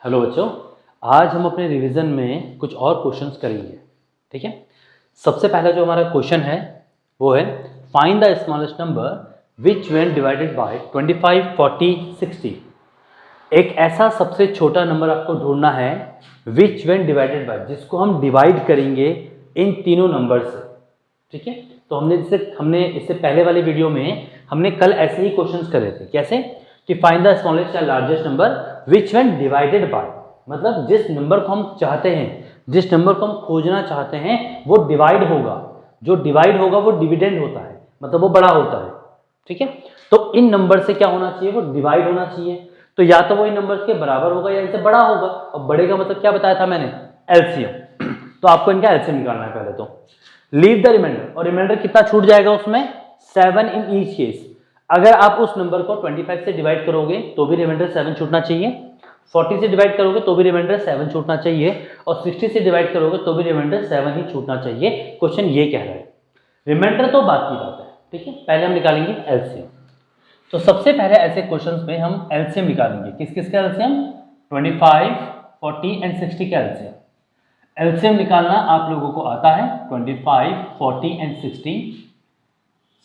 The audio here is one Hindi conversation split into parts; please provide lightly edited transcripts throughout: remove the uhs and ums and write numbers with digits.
हेलो बच्चों, आज हम अपने रिवीजन में कुछ और क्वेश्चंस करेंगे। ठीक है, सबसे पहला जो हमारा क्वेश्चन है वो है find the smallest number which when divided by 25, 40, 60। एक ऐसा सबसे छोटा नंबर आपको ढूंढना है विच व्हेन डिवाइडेड बाय, जिसको हम डिवाइड करेंगे इन तीनों नंबर से। ठीक है, तो हमने इससे पहले वाले वीडियो में हमने कल ऐसे ही क्वेश्चंस करे थे। कैसे कि फाइंड द स्मॉलेस्ट या largest number which when divided by, मतलब जिस नंबर को हम चाहते हैं, जिस नंबर को हम खोजना चाहते हैं वो डिवाइड होगा। जो डिवाइड होगा वो डिविडेंड होता है, मतलब वो बड़ा होता है। ठीक है, तो इन नंबर से क्या होना चाहिए, वो डिवाइड होना चाहिए। तो या तो वो इन नंबर्स के बराबर होगा या इनसे बड़ा होगा। और बड़े का मतलब क्या बताया था मैंने, एलसीएम। तो आपको इनका एलसीएम निकालना है पहले तो। लीव द रिमाइंडर, और रिमाइंडर कितना छूट जाएगा उसमें, 7 इन ईच केस। अगर आप उस नंबर को 25 से डिवाइड करोगे तो भी रिमाइंडर 7 छूटना चाहिए, 40 से डिवाइड करोगे तो भी रिमाइंडर 7 छूटना चाहिए, और 60 से डिवाइड करोगे तो भी रिमाइंडर 7 ही छूटना चाहिए। क्वेश्चन ये कह रहा है, रिमाइंडर तो बात की बात है। ठीक है, पहले हम निकालेंगे एलसीएम। तो सबसे पहले ऐसे क्वेश्चंस में हम एलसीएम निकालेंगे। किस किस का एलसीएम, 25, 40 एंड 60 का एलसीएम। एलसीएम निकालना आप लोगों को आता है, 25, 40 एंड 60।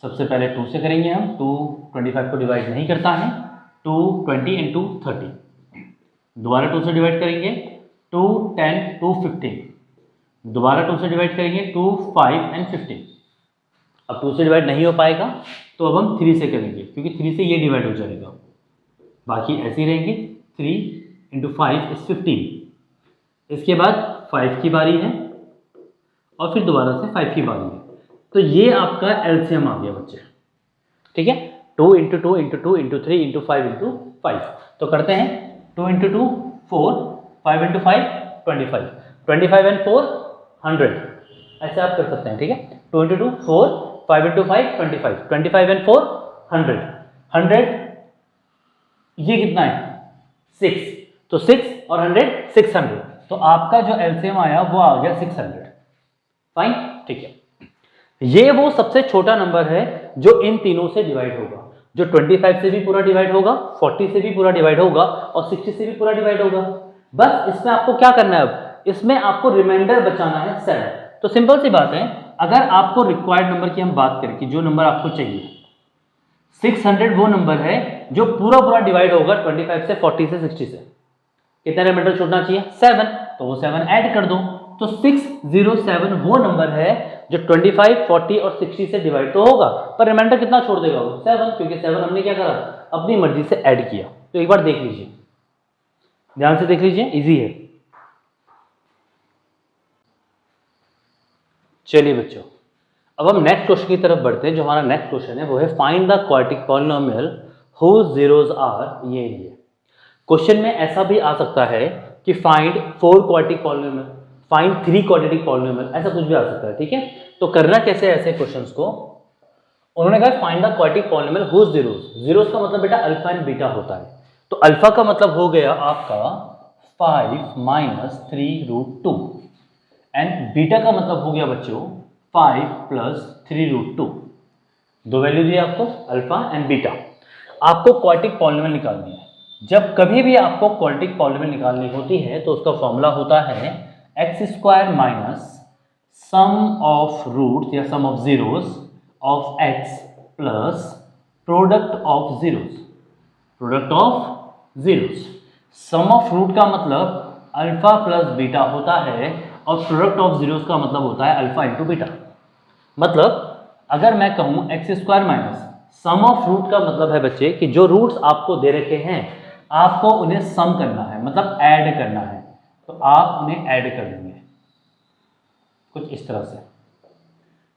सबसे पहले 2 से करेंगे हम। 2 25 को डिवाइड नहीं करता है। 2 20 एंड 2 30। दोबारा 2 से डिवाइड करेंगे, 2 10 2 15। दोबारा 2 से डिवाइड करेंगे, 2 5 एंड 15। अब 2 से डिवाइड नहीं हो पाएगा तो अब हम 3 से करेंगे, क्योंकि 3 से ये डिवाइड हो जाएगा। बाकी ऐसे ही रहेंगे। 3 इंटू 5 इज 15। इसके बाद 5 की बारी है और फिर दोबारा से 5 की बारी है। तो ये आपका एलसीएम आ गया बच्चे। ठीक है, 2 into 2 into 2 into 3 into 5 into 5। तो करते हैं 2 इंटू 2 4, 5 इंटू 5 25, 25 एंड 4 100। ऐसे आप कर सकते हैं। ठीक है, 2 इंटू 2 4, 5 इंटू 5 25, 25 एंड 4 100। 100 ये कितना है, 6। तो 6 और 100 600। तो आपका जो एलसीएम आया वो आ गया 600। फाइन, ठीक है। ये वो सबसे छोटा नंबर है जो इन तीनों से डिवाइड होगा, जो 25 से भी पूरा डिवाइड होगा, 40 से भी पूरा डिवाइड होगा और 60 से भी पूरा डिवाइड होगा। बस इसमें आपको क्या करना है, अब इसमें आपको रिमाइंडर बचाना है 7। तो सिंपल सी बात है, अगर आपको रिक्वायर्ड नंबर की हम बात करें कि जो नंबर आपको चाहिए, 600 वो नंबर है जो पूरा पूरा डिवाइड होगा 25 से, 40 से, 60 से। कितना रिमाइंडर छूटना चाहिए, 7। तो वो 7 ऐड कर दो। तो 607 वो नंबर है जो 25, 40 और 60 से डिवाइड तो होगा, पर रिमाइंडर कितना छोड़ देगा वो, 7, क्योंकि 7 हमने क्या करा, अपनी मर्जी से ऐड किया। तो एक बार देख लीजिए, ध्यान से देख लीजिए, इजी है। चलिए बच्चों, अब हम नेक्स्ट क्वेश्चन की तरफ बढ़ते हैं। जो हमारा नेक्स्ट क्वेश्चन है वो है find the quadratic polynomial whose zeros are ये लिए। क्वेश्चन में ऐसा भी आ सकता है कि find 4 quadratic polynomial, find 3 quadratic polynomial, ऐसा कुछ भी आ सकता है। ठीक है, तो करना कैसे ऐसे क्वेश्चंस को, उन्होंने कहा find the quadratic polynomial whose zeros. Zeros का मतलब बेटा अल्फा एंड बीटा होता है। तो अल्फा का मतलब हो गया आपका 5 माइनस 3 रूट 2 एंड बीटा का मतलब हो गया बच्चों 5 प्लस 3 रूट 2। दो वैल्यू दी आपको, अल्फा एंड बीटा। आपको क्वाड्रेटिक पॉलिनोमियल निकालनी है। जब कभी भी आपको क्वाड्रेटिक पॉलिनोमियल निकालनी होती है तो उसका फॉर्मूला होता है x square minus sum of root या sum of zeros of x plus product of zeros, product of zeros. Sum of root का मतलब अल्फा प्लस बीटा होता है और प्रोडक्ट ऑफ जीरोस का मतलब होता है अल्फा इंटू बीटा। मतलब अगर मैं कहूं x square minus sum of root का मतलब है बच्चे कि जो रूट्स आपको दे रखे हैं आपको उन्हें सम करना है, मतलब ऐड करना है। तो आप उन्हें ऐड कर देंगे कुछ इस तरह से।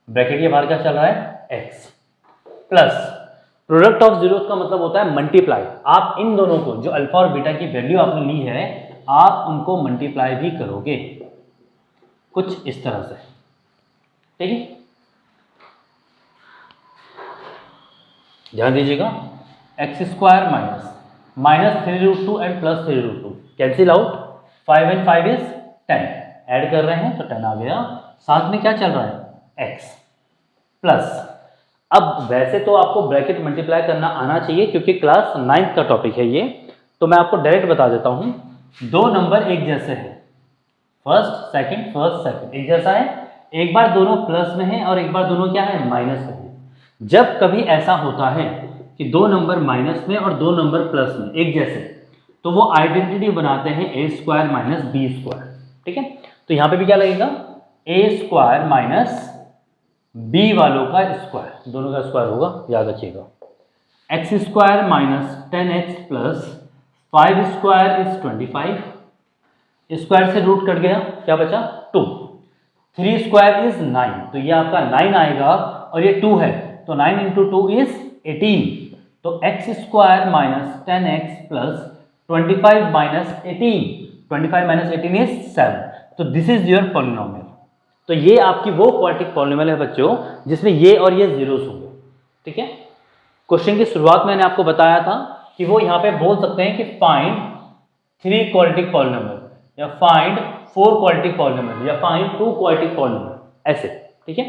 ब्रैकेट के बाहर क्या चल रहा है, x plus product of zeros का मतलब होता है मल्टीप्लाई। आप इन दोनों को, जो अल्फा और बीटा की वैल्यू आपने ली है, आप उनको मल्टीप्लाई भी करोगे कुछ इस तरह से। ठीक है, ध्यान दीजिएगा, x square minus minus 3 root 2 and plus 3 root 2 cancel out, 5 and 5 is 10, add कर रहे हैं तो 10 आ गया। साथ में क्या चल रहा है, x प्लस। अब वैसे तो आपको ब्रैकेट मल्टीप्लाई करना आना चाहिए क्योंकि क्लास 9th का टॉपिक है ये, तो मैं आपको डायरेक्ट बता देता हूं दो नंबर एक जैसे हैं, फर्स्ट सेकंड एक जैसा है, एक बार दोनों प्लस में है और एक बार दोनों क्या है, माइनस में है। जब कभी ऐसा होता है कि दो नंबर माइनस में और दो नंबर प्लस में एक जैसे, तो वो आइडेंटिटी बनाते हैं ए स्क्वायर माइनस बी स्क्वायर। ठीक है, तो यहां पे भी क्या लगेगा, ए स्क्वायर माइनस बी वालों का स्क्वायर, दोनों का स्क्वायर होगा, याद रखिएगा। X square minus 10x plus 5 square is 25, square से रूट कट गया, क्या बचा 2, 3 स्क्वायर इज 9, तो ये आपका 9 आएगा और ये 2 है, तो 9 इंटू 2 इज 18, तो x square minus 10x plus 25 minus 18, 25 minus 18 is 7, तो दिस इज योर पॉलिनोमियल। तो ये आपकी वो क्वाड्रेटिक पॉलिनोमियल है बच्चों जिसमें ये और ये जीरोस होंगे। ठीक है, क्वेश्चन की शुरुआत में मैंने आपको बताया था कि वो यहाँ पे बोल सकते हैं कि फाइंड 3 क्वाड्रेटिक पॉलिनोमियल या फाइंड 4 क्वाड्रेटिक पॉलिनोमियल या फाइंड 2 क्वाड्रेटिक पॉलिनोमियल, ऐसे। ठीक है,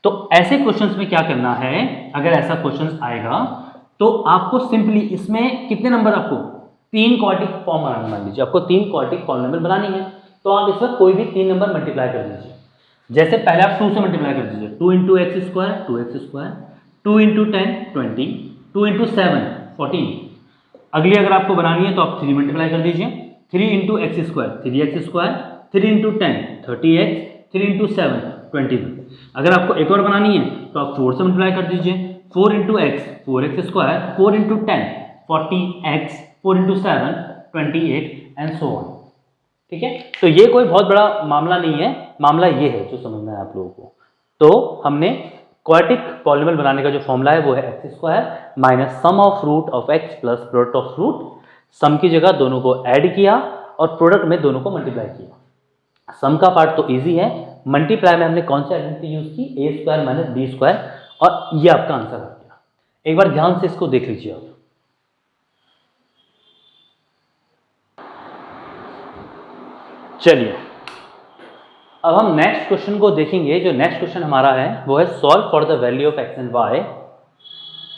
तो ऐसे क्वेश्चंस में क्या करना है, अगर ऐसा क्वेश्चन आएगा तो आपको सिंपली इसमें कितने नंबर, आपको 3 क्वाड्रेटिक फॉर्म बनानी, मान लीजिए आपको 3 क्वाड्रेटिक पॉलिनोमियल बनानी है, तो आप इसमें कोई भी 3 नंबर मल्टीप्लाई कर दीजिए। जैसे पहले आप 2 से मल्टीप्लाई कर दीजिए, 2 into x square 2x square, 2 into 10 20, 2 into 7 14। अगली अगर आपको बनानी है तो आप 3 मल्टीप्लाई कर दीजिए, 3 into x square 3x square, 3 into 10 30x, 3 into 7 21। अगर आपको एक और बनानी है तो आप 4 से मल्टीप्लाई कर दीजिए, 4 into x 4x square, 4 into 10 40x, 4 into 7 28 and so on. ठीक है, तो ये कोई बहुत बड़ा मामला नहीं है, मामला ये है जो समझना है आप लोगों को। तो हमने क्वाड्रेटिक पॉलिनोमियल बनाने का जो फॉर्मूला है वो है x square minus sum of root of x plus product of root, sum की जगह दोनों को ऐड किया और प्रोडक्ट में दोनों को मल्टीप्लाई किया। सम का पार्ट तो इजी है, मल्टीप्लाई में हमने कौन सी आइडेंटिटी यूज की, ए स्क्वायर माइनस बी स्क्वायर, और ये आपका आंसर आ गया। एक बार ध्यान से इसको देख लीजिए आप। चलिए अब हम नेक्स्ट क्वेश्चन को देखेंगे। जो नेक्स्ट क्वेश्चन हमारा है वो है solve for the value of x and y,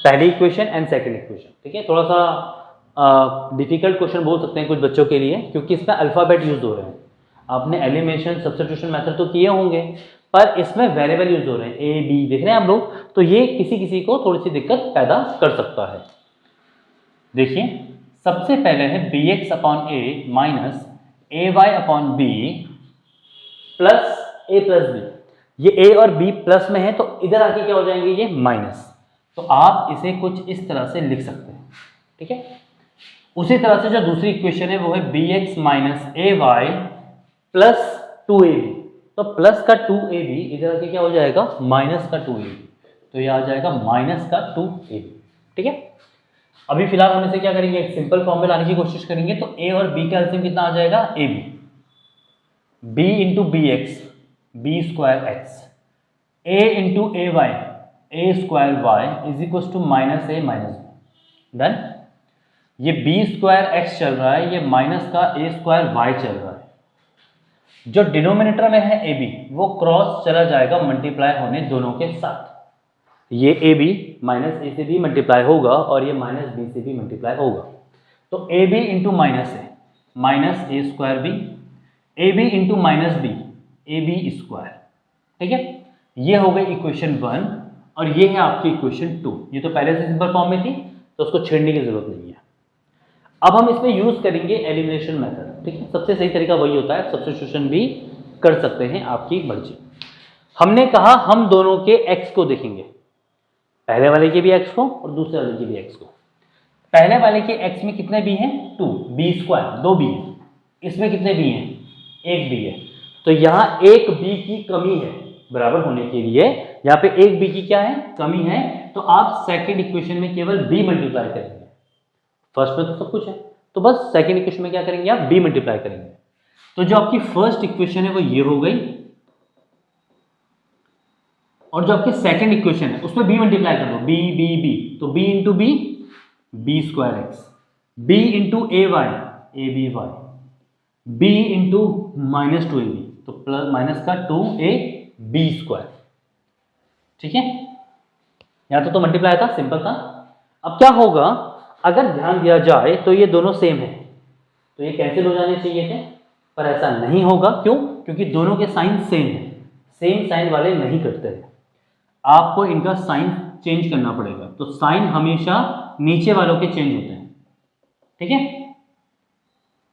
पहली इक्वेशन एंड सेकंड इक्वेशन। ठीक है, थोड़ा सा डिफिकल्ट क्वेश्चन बोल सकते हैं कुछ बच्चों के लिए, क्योंकि इसमें अल्फाबेट यूज हो रहे हैं। आपने एलिमिनेशन सब्स्टिट्यूशन मेथड तो किए होंगे, पर इसमें वेरिएबल यूज हो रहे हैं, ए बी देख रहे हैं आप लोग, तो ये किसी किसी को थोड़ी सी दिक्कत पैदा कर सकता है। देखिए सबसे पहले है बी एक्स अपॉन ए माइनस ए वाई अपॉन बी प्लस ए प्लस बी। ये ए और बी प्लस में है तो इधर आके क्या हो जाएंगे, ये माइनस, तो आप इसे कुछ इस तरह से लिख सकते हैं। ठीक है, उसी तरह से जो दूसरी इक्वेशन है वो है बी एक्स माइनस ए वाई प्लस 2ab, तो प्लस का 2ab इधर आके क्या हो जाएगा, माइनस का 2ab, तो ये आ जाएगा माइनस का 2ab। ठीक है, अभी फिलहाल हम इसे क्या करेंगे, एक सिंपल फॉर्म में लाने की कोशिश करेंगे, तो a और b का एलसीएम कितना आ जाएगा, ab, b into b x b square x, a into a y a square y is equal to minus a minus b. Done. ये बी स्क्वायर एक्स चल रहा है, ये माइनस का ए स्क्वायर वाई चल रहा है। जो डिनोमिनेटर में है ए बी वो क्रॉस चला जाएगा मल्टीप्लाई होने दोनों के साथ, ये ए बी माइनस ए से भी मल्टीप्लाई होगा और ये माइनस बी से भी मल्टीप्लाई होगा, तो a b into minus a square b, a b into minus b a b square. ठीक है, ये हो गई इक्वेशन 1 और ये है आपकी इक्वेशन 2। ये तो पहले से सिंपल फॉर्म में थी तो उसको छेड़ने की जरूरत नहीं है। अब हम इसमें यूज करेंगे एलिमिनेशन मेथड। ठीक है, सबसे सही तरीका वही होता है, सब्स्टिट्यूशन भी कर सकते हैं, आपकी मर्जी। हमने कहा हम दोनों के x को देखेंगे, पहले वाले के भी x को और दूसरे वाले के भी x को। पहले वाले के x में कितने b हैं, 2, b स्क्वायर 2 b है, इसमें कितने b हैं, 1 b है, तो यहाँ 1 b की कमी है बराबर होने के लिए, यहाँ पे 1 b की क्या है, कमी है, तो आप सेकंड इक्वेशन में केवल b मल्टीप्लाई करेंगे। फर्स्ट में तो सब कुछ है, तो बस सेकंड इक्वेशन में क्या करेंगे, आप b मल्टीप्लाई करेंगे। तो जो आपकी फर्स्ट इक्वेशन है वो ये हो गई, और जो आपकी सेकंड इक्वेशन है उसमें b मल्टीप्लाई कर दो, b b b, तो b into b b square x, b into a y a b y, b into minus 2ab, तो प्लस माइनस का 2ab स्क्वायर। ठीक है, यहाँ तो मल्टीप्लाई था, सिंपल था। अब क्या होगा, अगर ध्यान दिया जाए तो ये दोनों सेम है, तो ये कैंसिल हो जाने चाहिए थे, पर ऐसा नहीं होगा। क्यों? क्योंकि दोनों के साइन सेम है, सेम साइन वाले नहीं कटते हैं, आपको इनका साइन चेंज करना पड़ेगा। तो साइन हमेशा नीचे वालों के चेंज होते हैं, ठीक है,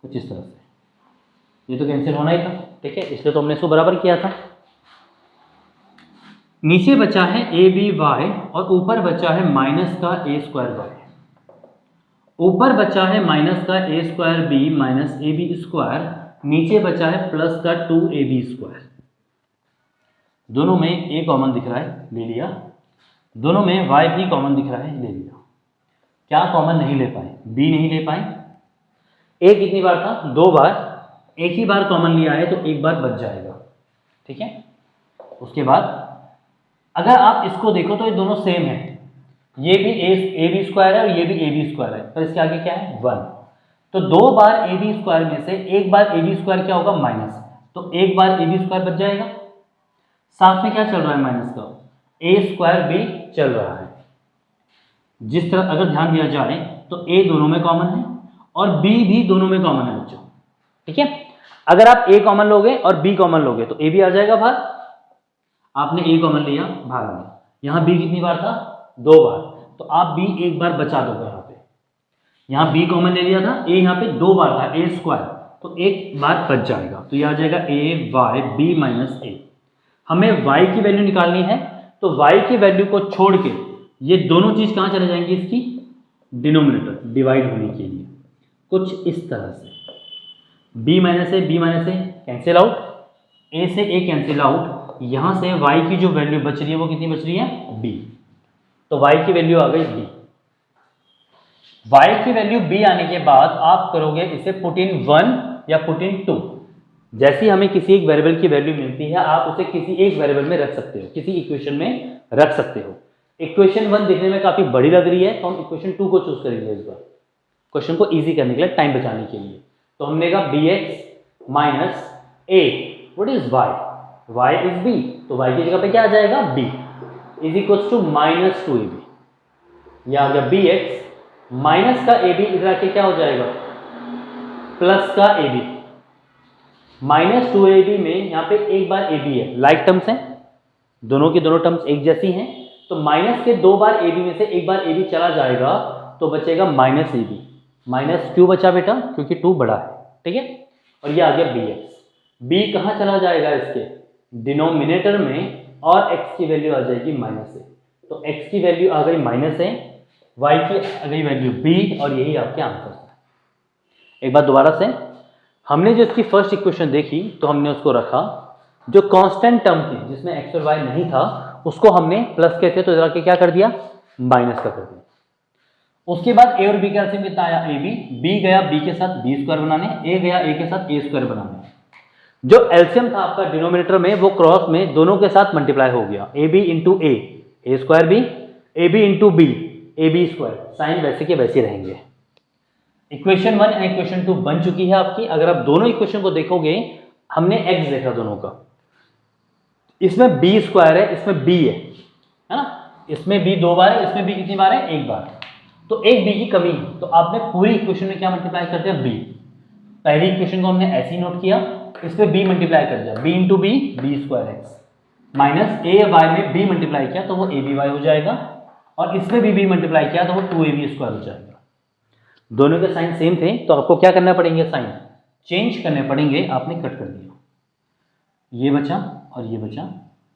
कुछ इस तरह से। ये तो कैंसिल होना ही था, ठीक है, इसलिए तो हमने इसको बराबर किया था। नीचे बचा है ए बी वाई और ऊपर बचा है माइनस का ए स्क्वायर वाई। ऊपर बचा है माइनस का a square b minus a b square, नीचे बचा है प्लस का 2ab स्क्वायर। दोनों में a कॉमन दिख रहा है, ले लिया। दोनों में y भी कॉमन दिख रहा है, ले लिया। क्या कॉमन नहीं ले पाए? b नहीं ले पाए। a कितनी बार था? 2 बार। एक ही बार कॉमन लिया है तो एक बार बच जाएगा, ठीक है। उसके बाद अगर आप इसको देखो तो ये दोनों सेम है, ये भी ए बी स्क्वायर है और ये भी ए बी स्क्वायर है, पर इसके आगे क्या है? 1। तो 2 बार ए बी स्क्वायर में से एक बार ए बी स्क्वायर क्या होगा? माइनस, तो एक बार ए बी स्क्वायर बच जाएगा। साथ में क्या चल रहा है? माइनस का ए स्क्वायर भी चल रहा है। जिस तरह अगर ध्यान दिया जाए तो ए दोनों में कॉमन है और बी भी दोनों में कॉमन है बच्चों, ठीक है। अगर आप ए कॉमन लोगे और बी कॉमन लोगे तो ए भी आ जाएगा बाहर। आपने ए कॉमन लिया, बाहर आ गया। यहाँ बी कितनी बार था? 2 बार, तो आप बी एक बार बचा दोगे। यहाँ बी कॉमन ले लिया था, ए यहाँ पे 2 बार था, ए स्क्वायर, तो एक बार बच जाएगा, तो ये आ जाएगा ए वाई बी माइनस ए। हमें y की वैल्यू निकालनी है, तो y की वैल्यू को छोड़ के ये दोनों चीज कहाँ चले जाएंगी? इसकी डिनोमिनेटर डिवाइड होने के लिए, कुछ इस तरह से। b minus A cancel out, a से a कैंसिल आउट, यहाँ से y की जो वैल्यू बच रही है वो कितनी बच रही है? b। तो y की वैल्यू आ गई b। y की वैल्यू b आने के बाद आप करोगे इसे पुट इन 1 या पुट इन 2। जैसी हमें किसी एक वेरिएबल की वैल्यू मिलती है, आप उसे किसी एक वेरिएबल में रख सकते हो, किसी इक्वेशन में रख सकते हो। इक्वेशन 1 दिखने में काफी बड़ी लग रही है, तो हम इक्वेशन 2 को चूज करेंगे इस बार, क्वेश्चन को इजी करने के लिए, टाइम बचाने के लिए। तो हमने कहा bx minus a, what is y? y is b, तो y की जगह पे क्या आ जाएगा? b is equal to minus 2ab। यह आ गया bx माइनस का ab, इधर आके क्या हो जाएगा? प्लस का ab। माइनस 2ab में यहाँ पे एक बार ab है, लाइक टर्म्स हैं, दोनों की दोनों टर्म्स एक जैसी हैं, तो माइनस के 2 बार ab में से एक बार ab चला जाएगा तो बचेगा माइनस ab। माइनस क्यों बचा बेटा? क्योंकि 2 बड़ा है, ठीक है। और ये आ गया bx। b कहाँ चला जाएगा? इसके डिनोमिनेटर में, और x की वैल्यू आ जाएगी माइनस a। तो x की वैल्यू आ गई माइनस a, y की आ गई वैल्यू b, और यही आपके आंसर है। एक बार दोबारा से, हमने जो इसकी फर्स्ट इक्वेशन देखी तो हमने उसको रखा, जो कांस्टेंट टर्म थी जिसमें x और y नहीं था उसको हमने प्लस के थे तो इधर आके क्या कर दिया? माइनस का कर दिया। उसके बाद a और b का एलसीएम कितना आया? ab। b गया b के साथ b स्क्वायर बनाने, a गया a के साथ a स्क्वायर बनाने। जो एलसीएम था आपका डिनोमिनेटर में, वो क्रॉस में दोनों के साथ मल्टीप्लाई हो गया, ab into a square b, ab into b ab square. Sign वैसे के वैसे रहेंगे। इक्वेशन 1 एंड इक्वेशन 2 बन चुकी है आपकी। अगर आप दोनों इक्वेशन को देखोगे, हमने x देखा दोनों का, इसमें b स्क्वायर है, इसमें b है ना, इसमें b 2 बार है, इसमें b कितनी बार है? 1 बार, तो एक b की कमी है। तो आपने पूरी इक्वेशन में क्या मल्टीप्लाई कर दिया? b। पहली इक्वेशन को हमने ऐसे ही नोट किया, इस पे b मल्टीप्लाई कर दिया, b into b, b square x, minus a y में b मल्टीप्लाई किया तो वो ab y हो जाएगा, और इसमें भी b मल्टीप्लाई किया तो वो 2ab स्क्वायर हो जाएगा। दोनों के साइन सेम थे, तो आपको क्या करना पड़ेंगे? साइन चेंज करने पड़ेंगे। आपने कट कर दिया, ये बचा और ये बचा,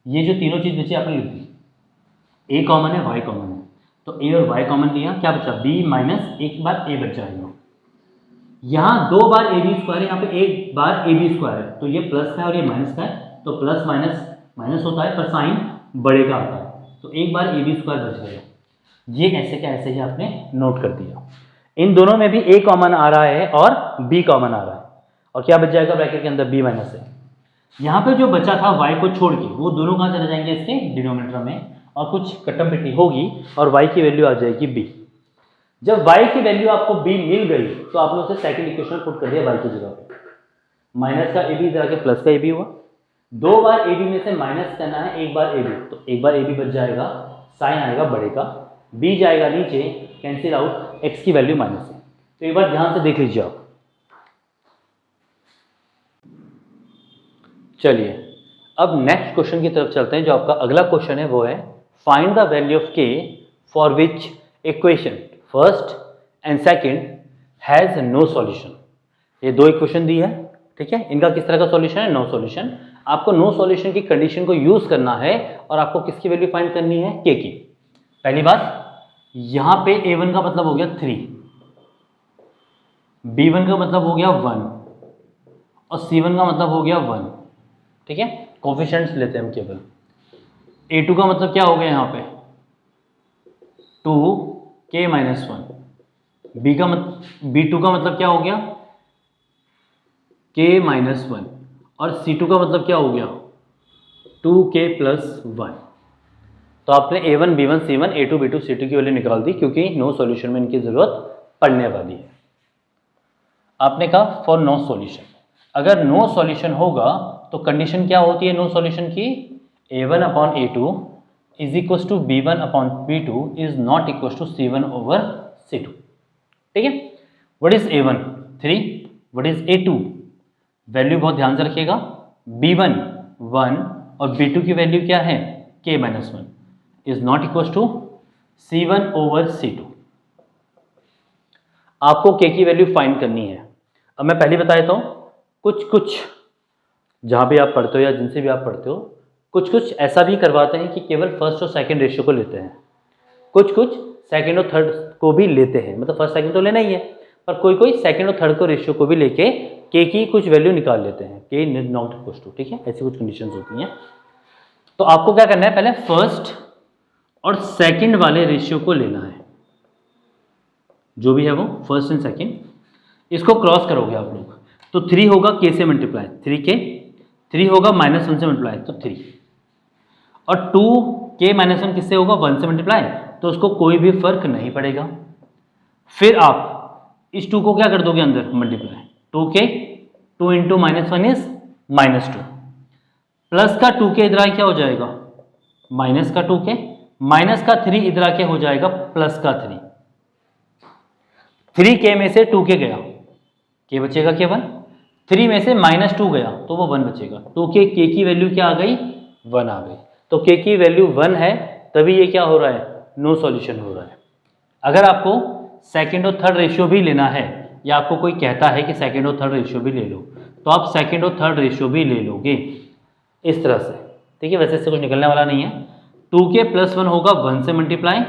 ये जो तीनों चीज बची आपने लिख दी। a कॉमन है, y कॉमन है, तो a और y कॉमन लिया, क्या बचा? b माइनस एक बार a बच जाएगा। यहाँ 2 बार ab स्क्वायर है, यहाँ पे एक बार ab स्क्वायर है, तो ये प्लस का है और ये माइनस का है, तो प्लस माइनस माइनस होता है, पर साइन बड़े का आता है, तो एक बार ab स्क्वायर बच गया। ये ऐसे का ऐसे ही आपने नोट कर दिया। इन दोनों में भी a कॉमन आ रहा है और b कॉमन आ रहा है, और क्या बच जाएगा ब्रैकेट के अंदर? b माइनस है। यहाँ पे जो बचा था y को छोड़ के, वो दोनों कहाँ चले जाएंगे? इसके डिनोमिनेटर में, और कुछ कटम पिट्टी होगी और y की वैल्यू आ जाएगी b। जब y की वैल्यू आपको b मिल गई तो आपने उसे सेकंड इक्वेशन पुट कर दिया y की जगह पे। माइनस का ab इधर आके प्लस का ab हुआ, 2 बार ab में से माइनस करना है, एक बार ab, तो एक बार ab बच जाएगा, साइन आएगा बड़े का, b जाएगा नीचे, कैंसिल आउट, x की वैल्यू माइनस है। तो एक बार ध्यान से देख लीजिए आप, चलिए अब नेक्स्ट क्वेश्चन की तरफ चलते हैं। जो आपका अगला क्वेश्चन है वो है find the value of k for which equation first and second has no solution. ये दो इक्वेशन दी है, ठीक है, इनका किस तरह का सॉल्यूशन है, नो सॉल्यूशन। आपको नो सॉल्यूशन की कंडीशन को यूज करना है और आपको किसकी वैल्यू फाइंड करनी है, के की। पहली बात, यहां पे a1 का मतलब हो गया 3, b1 का मतलब हो गया 1 और c1 का मतलब हो गया 1, ठीक है। कोफिशिएंट्स लेते हैं हम केवल। a2 का मतलब क्या हो गया यहाँ पे 2k माइनस 1, b2 का मतलब क्या हो गया k माइनस 1 और c2 का मतलब क्या हो गया 2k प्लस 1। तो आपने a1 b1 c1 a2 b2 c2 की वैल्यू निकाल दी क्योंकि नो सॉल्यूशन में इनकी जरूरत पड़ने वाली है। आपने कहा फॉर नो सॉल्यूशन, अगर नो सॉल्यूशन होगा तो कंडीशन क्या होती है नो सॉल्यूशन की, a1 upon a2 is equal to b1 upon b2 is not equal to c1 over c2, ठीक है। What is a1 3, what is a2, value बहुत ध्यान से रखिएगा, b1 1 और b2 की वैल्यू क्या है k minus 1 is not equal to c1 over c2। आपको k की वैल्यू फाइंड करनी है। अब मैं पहले बता देता हूं, कुछ जहां भी आप पढ़ते हो या जिनसे भी आप पढ़ते हो, कुछ ऐसा भी करवाते हैं कि केवल फर्स्ट और सेकंड रेशियो को लेते हैं, कुछ सेकंड और थर्ड को भी लेते हैं, मतलब फर्स्ट सेकंड तो लेना ही है, पर कोई सेकंड और थर्ड को रेशियो को भी लेके के की कुछ वैल्यू निकाल लेते हैं, के नॉट इक्वल टू, ठीक है। ऐसी कुछ कंडीशंस होती हैं। तो आपको क्या करना है, पहले फर्स्ट और सेकंड वाले रेशियो को लेना है, जो भी है वो फर्स्ट एंड सेकंड, इसको क्रॉस करोगे आप लोग तो 3 होगा k से मल्टीप्लाई 3k, 3 होगा माइनस 1 से मल्टीप्लाई तो 3, और 2k माइनस 1 किससे होगा 1 से मल्टीप्लाई, तो उसको कोई भी फर्क नहीं पड़ेगा। फिर आप इस 2 को क्या कर दोगे अंदर multiply, 2k 2 into minus 1 is minus 2, plus का 2k इधर आके क्या हो जाएगा माइनस का 2k, माइनस का 3 इधर आके हो जाएगा प्लस का 3, 3k में से 2k गया, k बचेगा केवल, 3 में से माइनस 2 गया तो वो 1 बचेगा, तो k की वैल्यू क्या आ गई 1 आ गई। तो k की वैल्यू 1 है, तभी ये क्या हो रहा है नो सॉल्यूशन हो रहा है। अगर आपको सेकंड और थर्ड रेशियो भी लेना है, या आपको कोई कहता है कि सेकंड और थर्ड रेशियो भी ले लो, तो आप सेकंड और थर्ड रेशियो भी ले लोगे इस तरह से, ठीक है। वैसे इससे कुछ निकलने वाला नहीं है। 2k प्लस 1 होगा 1 से multiply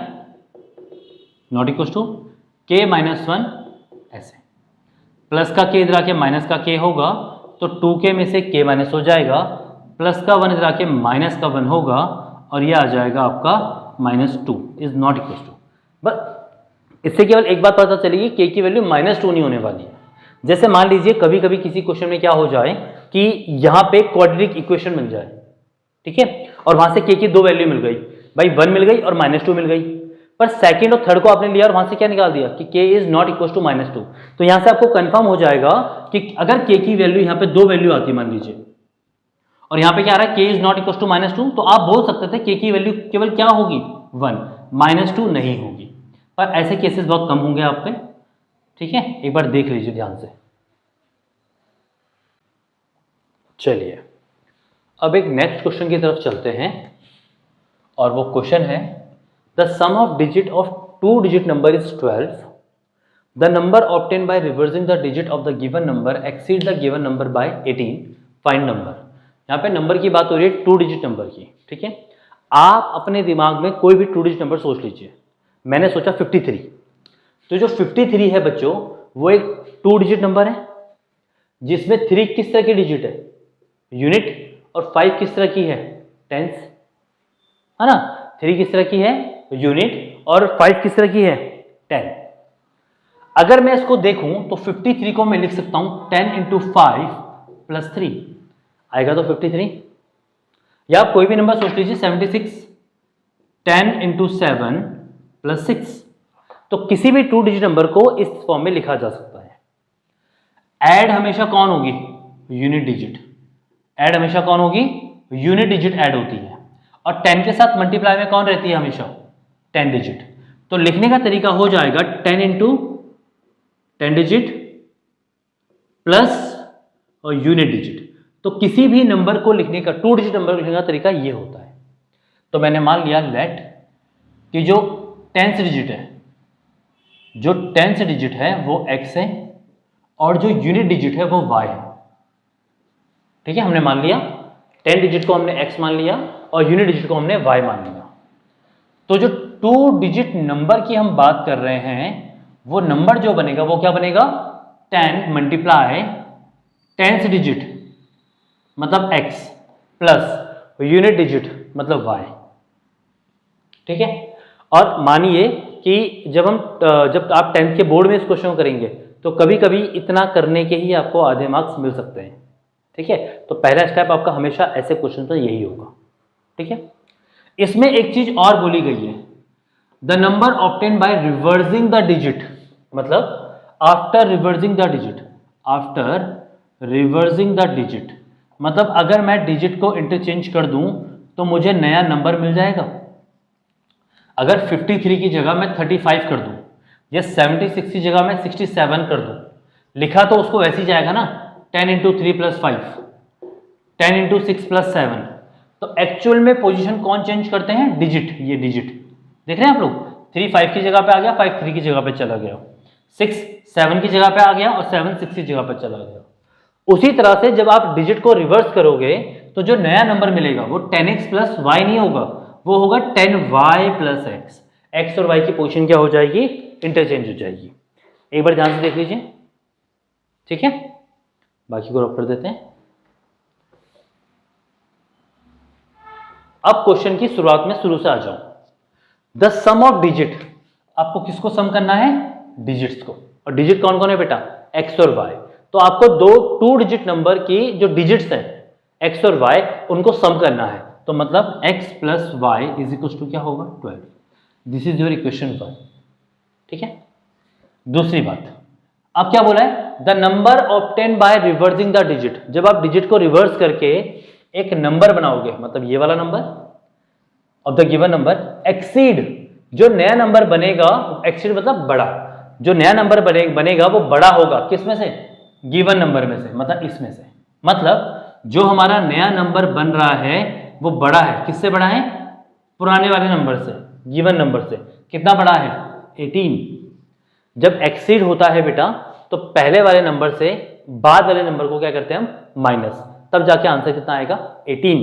not equal to k minus 1, ऐसे प्लस का k इधर आके माइनस का k होगा तो 2k में से k माइनस हो जाएगा, प्लस का 1 इधर आके माइनस का 1 होगा और ये आ जाएगा आपका minus 2 is not equal to. बस इससे केवल एक बात पता चलेगी, k की वैल्यू माइनस 2 नहीं होने वाली है। जैसे मान लीजिए कभी कभी किसी क्वेश्चन में क्या हो जाए कि यहाँ पे क्वाड्रेटिक इक्वेशन बन जाए, ठीक है, और वहां से k की 2 वैल्यू मिल गई, भाई 1 मिल गई और माइनस 2 मिल गई, पर सेकंड और थर्ड को आपने लिया और वहां से क्या निकाल दिया कि k is not equal to minus 2। तो यहां से आपको कंफर्म हो जाएगा कि अगर k की वैल्यू यहाँ पे 2 वैल्यू आती है मान लीजिए, और यहाँ पे क्या आ रहा है k is not equal to minus 2, तो आप बोल सकते थे k की वैल्यू केवल क्या होगी 1, माइनस 2 नहीं होगी। पर ऐसे केसेस बहुत कम होंगे आप पे, ठीक है, एक बार देख लीजिए ध्यान से। चलिए अब एक नेक्स्ट क्वेश्चन की तरफ चलते हैं, और वो क्वेश्चन है the sum of digit of 2 digit number is 12, the number obtain by reversing the digit of the given number exceed the given number by 18, find number. यहाँ पे नंबर की बात हो रही है 2 डिजिट नंबर की, ठीक है। आप अपने दिमाग में कोई भी 2 डिजिट नंबर सोच लीजिए, मैंने सोचा 53, तो जो 53 है बच्चों वो एक 2 डिजिट नंबर है जिसमें 3 किस तरह की डिजिट है यूनिट, और 5 किस तरह की है टेंस, है ना। 3 किस तरह की है यूनिट और 5 किस तरह की है 10। अगर मैं इसको देखूं तो 53 को मैं लिख सकता हूं 10 इंटू 5 प्लस 3 आएगा तो 53, या आप कोई भी नंबर सोच लीजिए 76, 10 इंटू 7 प्लस 6, तो किसी भी 2 डिजिट नंबर को इस फॉर्म में लिखा जा सकता है। ऐड हमेशा कौन होगी यूनिट डिजिट, ऐड हमेशा कौन होगी यूनिट डिजिट ऐड होती है, और 10 के साथ मल्टीप्लाई में कौन रहती है हमेशा 10 डिजिट। तो लिखने का तरीका हो जाएगा 10 इंटू 10 डिजिट प्लस और यूनिट डिजिट, तो किसी भी नंबर को लिखने का, 2 डिजिट नंबर को लिखने का तरीका ये होता है। तो मैंने मान लिया लेट कि जो 10th डिजिट है, जो 10th डिजिट है वो x है और जो यूनिट डिजिट है वो y है। ठीक है, हमने मान लिया 10 डिजिट को हमने x मान लिया और यूनिट डिजिट को हमने y मान लिया। तो जो 2 डिजिट नंबर की हम बात कर रहे हैं, वो नंबर जो बनेगा वो क्या बनेगा, 10 मल्टीप्लाई 10th डिजिट मतलब x प्लस यूनिट डिजिट मतलब y। ठीक है, और मानिए कि जब आप 10th के बोर्ड में इस क्वेश्चन को करेंगे तो कभी कभी इतना करने के ही आपको आधे मार्क्स मिल सकते हैं। ठीक है, तो पहला स्टेप आपका हमेशा ऐसे क्वेश्चन पर यही होगा। ठीक है, इसमें एक चीज और बोली गई है, the number obtain by reversing the digit, मतलब after reversing the digit, after reversing the digit मतलब अगर मैं डिजिट को इंटरचेंज कर दूं तो मुझे नया नंबर मिल जाएगा। अगर 53 की जगह मैं 35 कर दूं या 76 की जगह मैं 67 कर दूं, लिखा तो उसको वैसे ही जाएगा ना, 10 इंटू 3 प्लस 5, 10 इंटू 6 प्लस 7। तो एक्चुअल में पोजीशन कौन चेंज करते हैं, डिजिट। ये डिजिट देख रहे हैं आप लोग, 3 5 की जगह पे आ गया, 5 3 की जगह पे चला गया, 6 7 की जगह पे आ गया और 7 6 की जगह पे चला गया। उसी तरह से जब आप डिजिट को रिवर्स करोगे तो जो नया नंबर मिलेगा वो 10x प्लस वाई नहीं होगा, वो होगा 10y प्लस एक्स। एक्स और वाई की पोजीशन क्या हो जाएगी, इंटरचेंज हो जाएगी। एक बार ध्यान से देख लीजिए। ठीक है, बाकी को रख कर देते हैं। अब क्वेश्चन की शुरुआत में शुरू से आ जाऊं। द सम ऑफ डिजिट, आपको किसको सम करना है, डिजिट्स को। और डिजिट कौन कौन है बेटा, एक्स और वाई। तो आपको 2 डिजिट नंबर की जो डिजिट्स हैं एक्स और वाई उनको सम करना है। तो मतलब x plus y is equal to क्या होगा, 12। This is your equation 1। ठीक है, दूसरी बात, अब क्या बोला है, the number obtain by reversing the digit. जब आप डिजिट को रिवर्स करके एक नंबर बनाओगे, मतलब ये वाला number of the given number exceed, जो नया नंबर बनेगा, एक्सीड मतलब बड़ा, जो नया नंबर बनेगा वो बड़ा होगा किस में से, गिवन नंबर में से, मतलब इसमें से। मतलब जो हमारा नया नंबर बन रहा है वो बड़ा है, किससे बड़ा है, पुराने वाले नंबर से, गिवन नंबर से। कितना बड़ा है, 18। जब एक्सीड होता है बेटा तो पहले वाले नंबर से बाद वाले नंबर को क्या करते हैं हम, माइनस, तब जाके आंसर कितना आएगा, 18।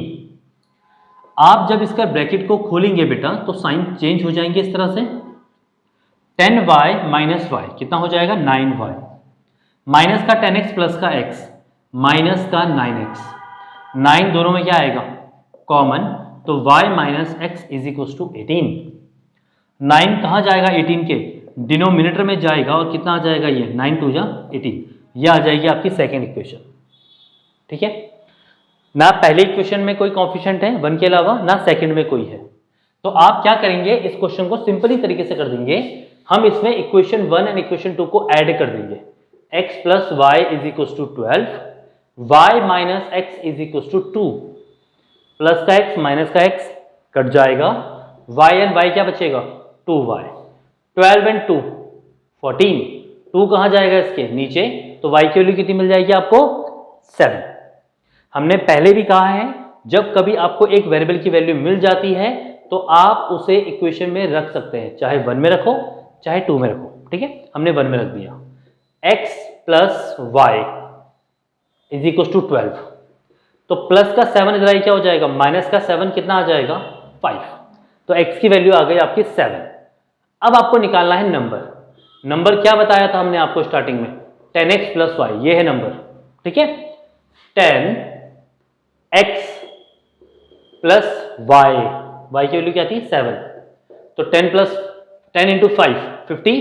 आप जब इसका ब्रैकेट को खोलेंगे बेटा तो साइन चेंज हो जाएंगे इस तरह से, 10y माइनस वाई कितना हो जाएगा, 9y, माइनस का 10x प्लस का x, माइनस का 9x, 9 दोनों में क्या आएगा, कॉमन, तो y minus x is equal to 18। 9 कहाँ जाएगा, 18 के डिनोमिनेटर में जाएगा और कितना आ जाएगा, ये 9 2 जा 18। ये आ जाएगी आपकी सेकेंड इक्वेशन। ठीक है, ना पहले इक्वेशन में कोई कॉफिशिएंट है 1 के अलावा, ना सेकंड में कोई है। तो आप क्या करेंगे, इस क्वेश्चन को सिंपली तरीके से कर देंगे। हम इसमें इक्वेशन 1 एंड इक्वेशन 2 को ऐड कर देंगे। x plus y is equal to 12, y minus x is equal to 2, plus का x माइनस का x कट जाएगा, y एंड y क्या बचेगा, 2y, 12 एंड 2 14, 2 कहाँ जाएगा इसके नीचे, तो y की वैल्यू कितनी मिल जाएगी आपको, 7। हमने पहले भी कहा है जब कभी आपको एक वेरिएबल की वैल्यू मिल जाती है तो आप उसे इक्वेशन में रख सकते हैं, चाहे 1 में रखो चाहे 2 में रखो। ठीक है, हमने 1 में रख दिया, x plus y is equal to 12, तो प्लस का 7 इधर क्या हो जाएगा, माइनस का 7 कितना आ जाएगा, 5। तो x की वैल्यू आ गई आपकी 7। अब आपको निकालना है नंबर। नंबर क्या बताया था हमने आपको स्टार्टिंग में, 10x प्लस वाई, ये है नंबर। ठीक है, 10x प्लस वाई, वाई की वैल्यू क्या थी, 7, तो 10 इंटू 5 50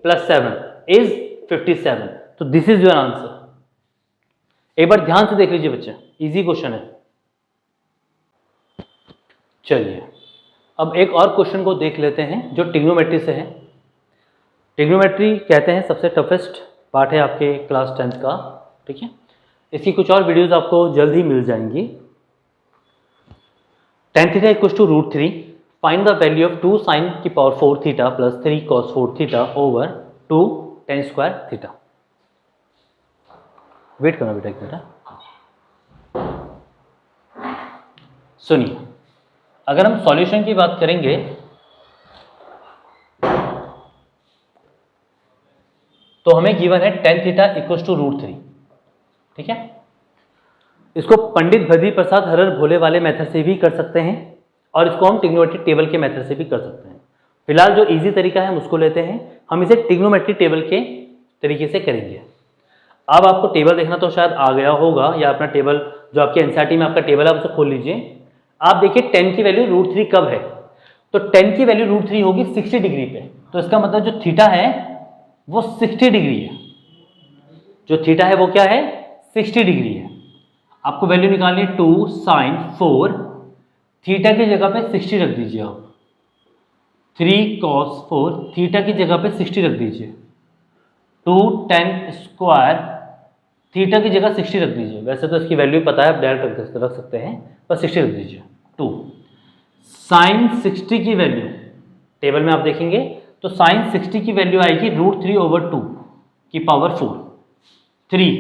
प्लस 7 इज 57। तो दिस इज योर आंसर। एक बार ध्यान से देख लीजिए बच्चे, इजी क्वेश्चन है। चलिए अब एक और क्वेश्चन को देख लेते हैं जो ट्रिग्नोमेट्री से है। ट्रिग्नोमेट्री कहते हैं सबसे टफेस्ट पार्ट है आपके क्लास 10th का। ठीक है, इसकी कुछ और वीडियोस आपको जल्द ही मिल जाएंगी। tan theta equal to √3, find the value of 2 sin की power 4 theta plus 3 cos 4 theta over 2 tan square theta. Wait करना बेटा एक मिनट। सुनिए, अगर हम सॉल्यूशन की बात करेंगे तो हमें गिवन है tan थीटा इक्वल्स टू √3, ठीक है। इसको पंडित भद्री प्रसाद हरर भोले वाले मेथड से भी कर सकते हैं और इसको हम ट्रिग्नोमेट्री टेबल के मेथड से भी कर सकते हैं। फिलहाल जो इजी तरीका है हम उसको लेते हैं, हम इसे ट्रिग्नोमेट्री टेबल के तरीके से करेंगे। अब आपको टेबल देखना तो शायद आ गया होगा, या अपना टेबल जो आपके एनसीईआरटी में आपका टेबल है उसे खोल लीजिए। आप देखिए tan की वैल्यू √3 कब है, तो tan की वैल्यू √3 होगी 60 डिग्री पे, तो इसका मतलब जो थीटा है वो 60 डिग्री है। जो थीटा है वो क्या है, 60 डिग्री है। आपको वैल्यू निकालनी है 2 sin 4, थीटा की जगह पे 60 रख दीजिए आप, 3 cos 4, थीटा की जगह पे 60 रख दीजिए, 2 tan स्क्वायर, थीटा की जगह 60 रख दीजिए। वैसे तो इसकी वैल्यू पता है, आप डायरेक्ट रख सकते हैं, पर 60 रख दीजिए। 2 sin 60 की वैल्यू टेबल में आप देखेंगे तो sin 60 की वैल्यू आएगी √3/2 की पावर 4। 3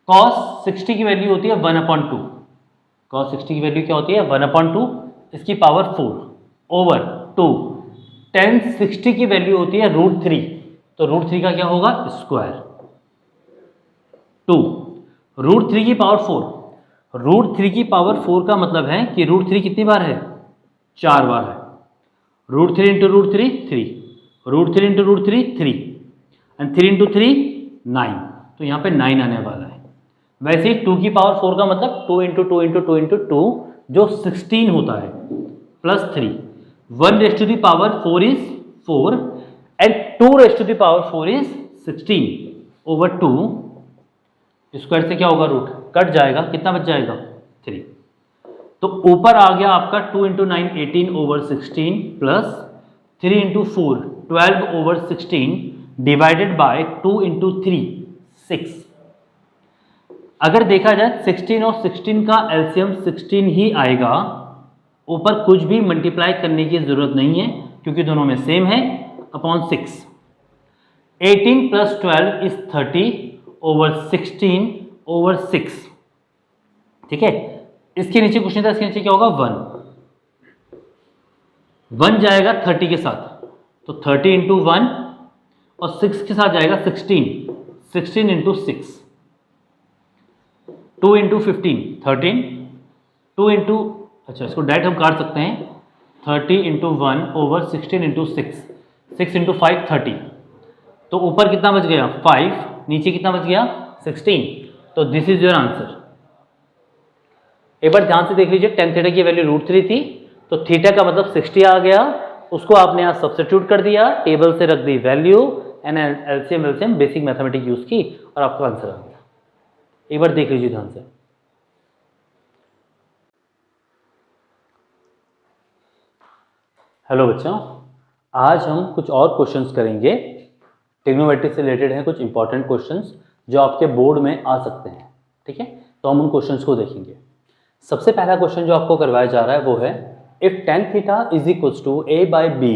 cos 60 की वैल्यू होती है 1/2, cos 60 की वैल्यू क्या होती है 1/2 इसकी पावर 4 ओवर 2। tan 60 की वैल्यू होती है √3, तो √3 का क्या होगा स्क्वायर। 2 √3 की पावर 4, √3 की पावर 4 का मतलब है कि √3 कितनी बार है, 4 बार है। √3 इंटू √3 3, √3 इंटू √3 3, एंड 3 इंटू 3 9, तो यहाँ पे 9 आने वाला है। वैसे ही 2 की पावर 4 का मतलब 2 इंटू 2 इंटू 2 इंटू 2 जो 16 होता है, plus 3, 1 raise to the power 4 is 4 and 2 raise to the power 4 is 16 over 2। Square से क्या होगा, रूट कट जाएगा, कितना बच जाएगा 3। तो ऊपर आ गया आपका 2 into 9 18 over 16 plus 3 into 4 12 over 16 divided by 2 into 3 6। अगर देखा जाए 16 और 16 का एलसीएम 16 ही आएगा, ऊपर कुछ भी मल्टीप्लाई करने की जरूरत नहीं है क्योंकि दोनों में सेम है, upon 6। 18 plus 12 is 30 over 16 over 6, ठीक है। इसके नीचे कुछ नहीं था, इसके नीचे क्या होगा 1 जाएगा 30 के साथ, तो 30 इंटू 1 और 6 के साथ जाएगा 16 इंटू 6, 2 इंटू 15 13, 2 इंटू, अच्छा इसको डायरेक्ट हम काट सकते हैं, 30 इंटू 1 ओवर 16 इंटू 6, 6 इंटू 5 30, तो ऊपर कितना बच गया 5, नीचे कितना बच गया 16, तो दिस इज योर आंसर। एक बार ध्यान से देख लीजिए, tan थीटा की वैल्यू √3 थी, तो थीटा का मतलब 60 आ गया, उसको आपने यहाँ सब्स्टिट्यूट कर दिया, टेबल से रख दी value and LCM basic mathematics use की और आपका आंसर आ गया। एक बार देख लीजिए ध्यान से। हेलो बच्चों, आज हम कुछ और क्वेश्चंस करेंगे, ट्रिग्नोमेट्री से रिलेटेड हैं कुछ इंपॉर्टेंट क्वेश्चंस जो आपके बोर्ड में आ सकते हैं, ठीक है। तो हम उन क्वेश्चंस को देखेंगे। सबसे पहला क्वेश्चन जो आपको करवाया जा रहा है वो है, if tan theta is equals to a by b,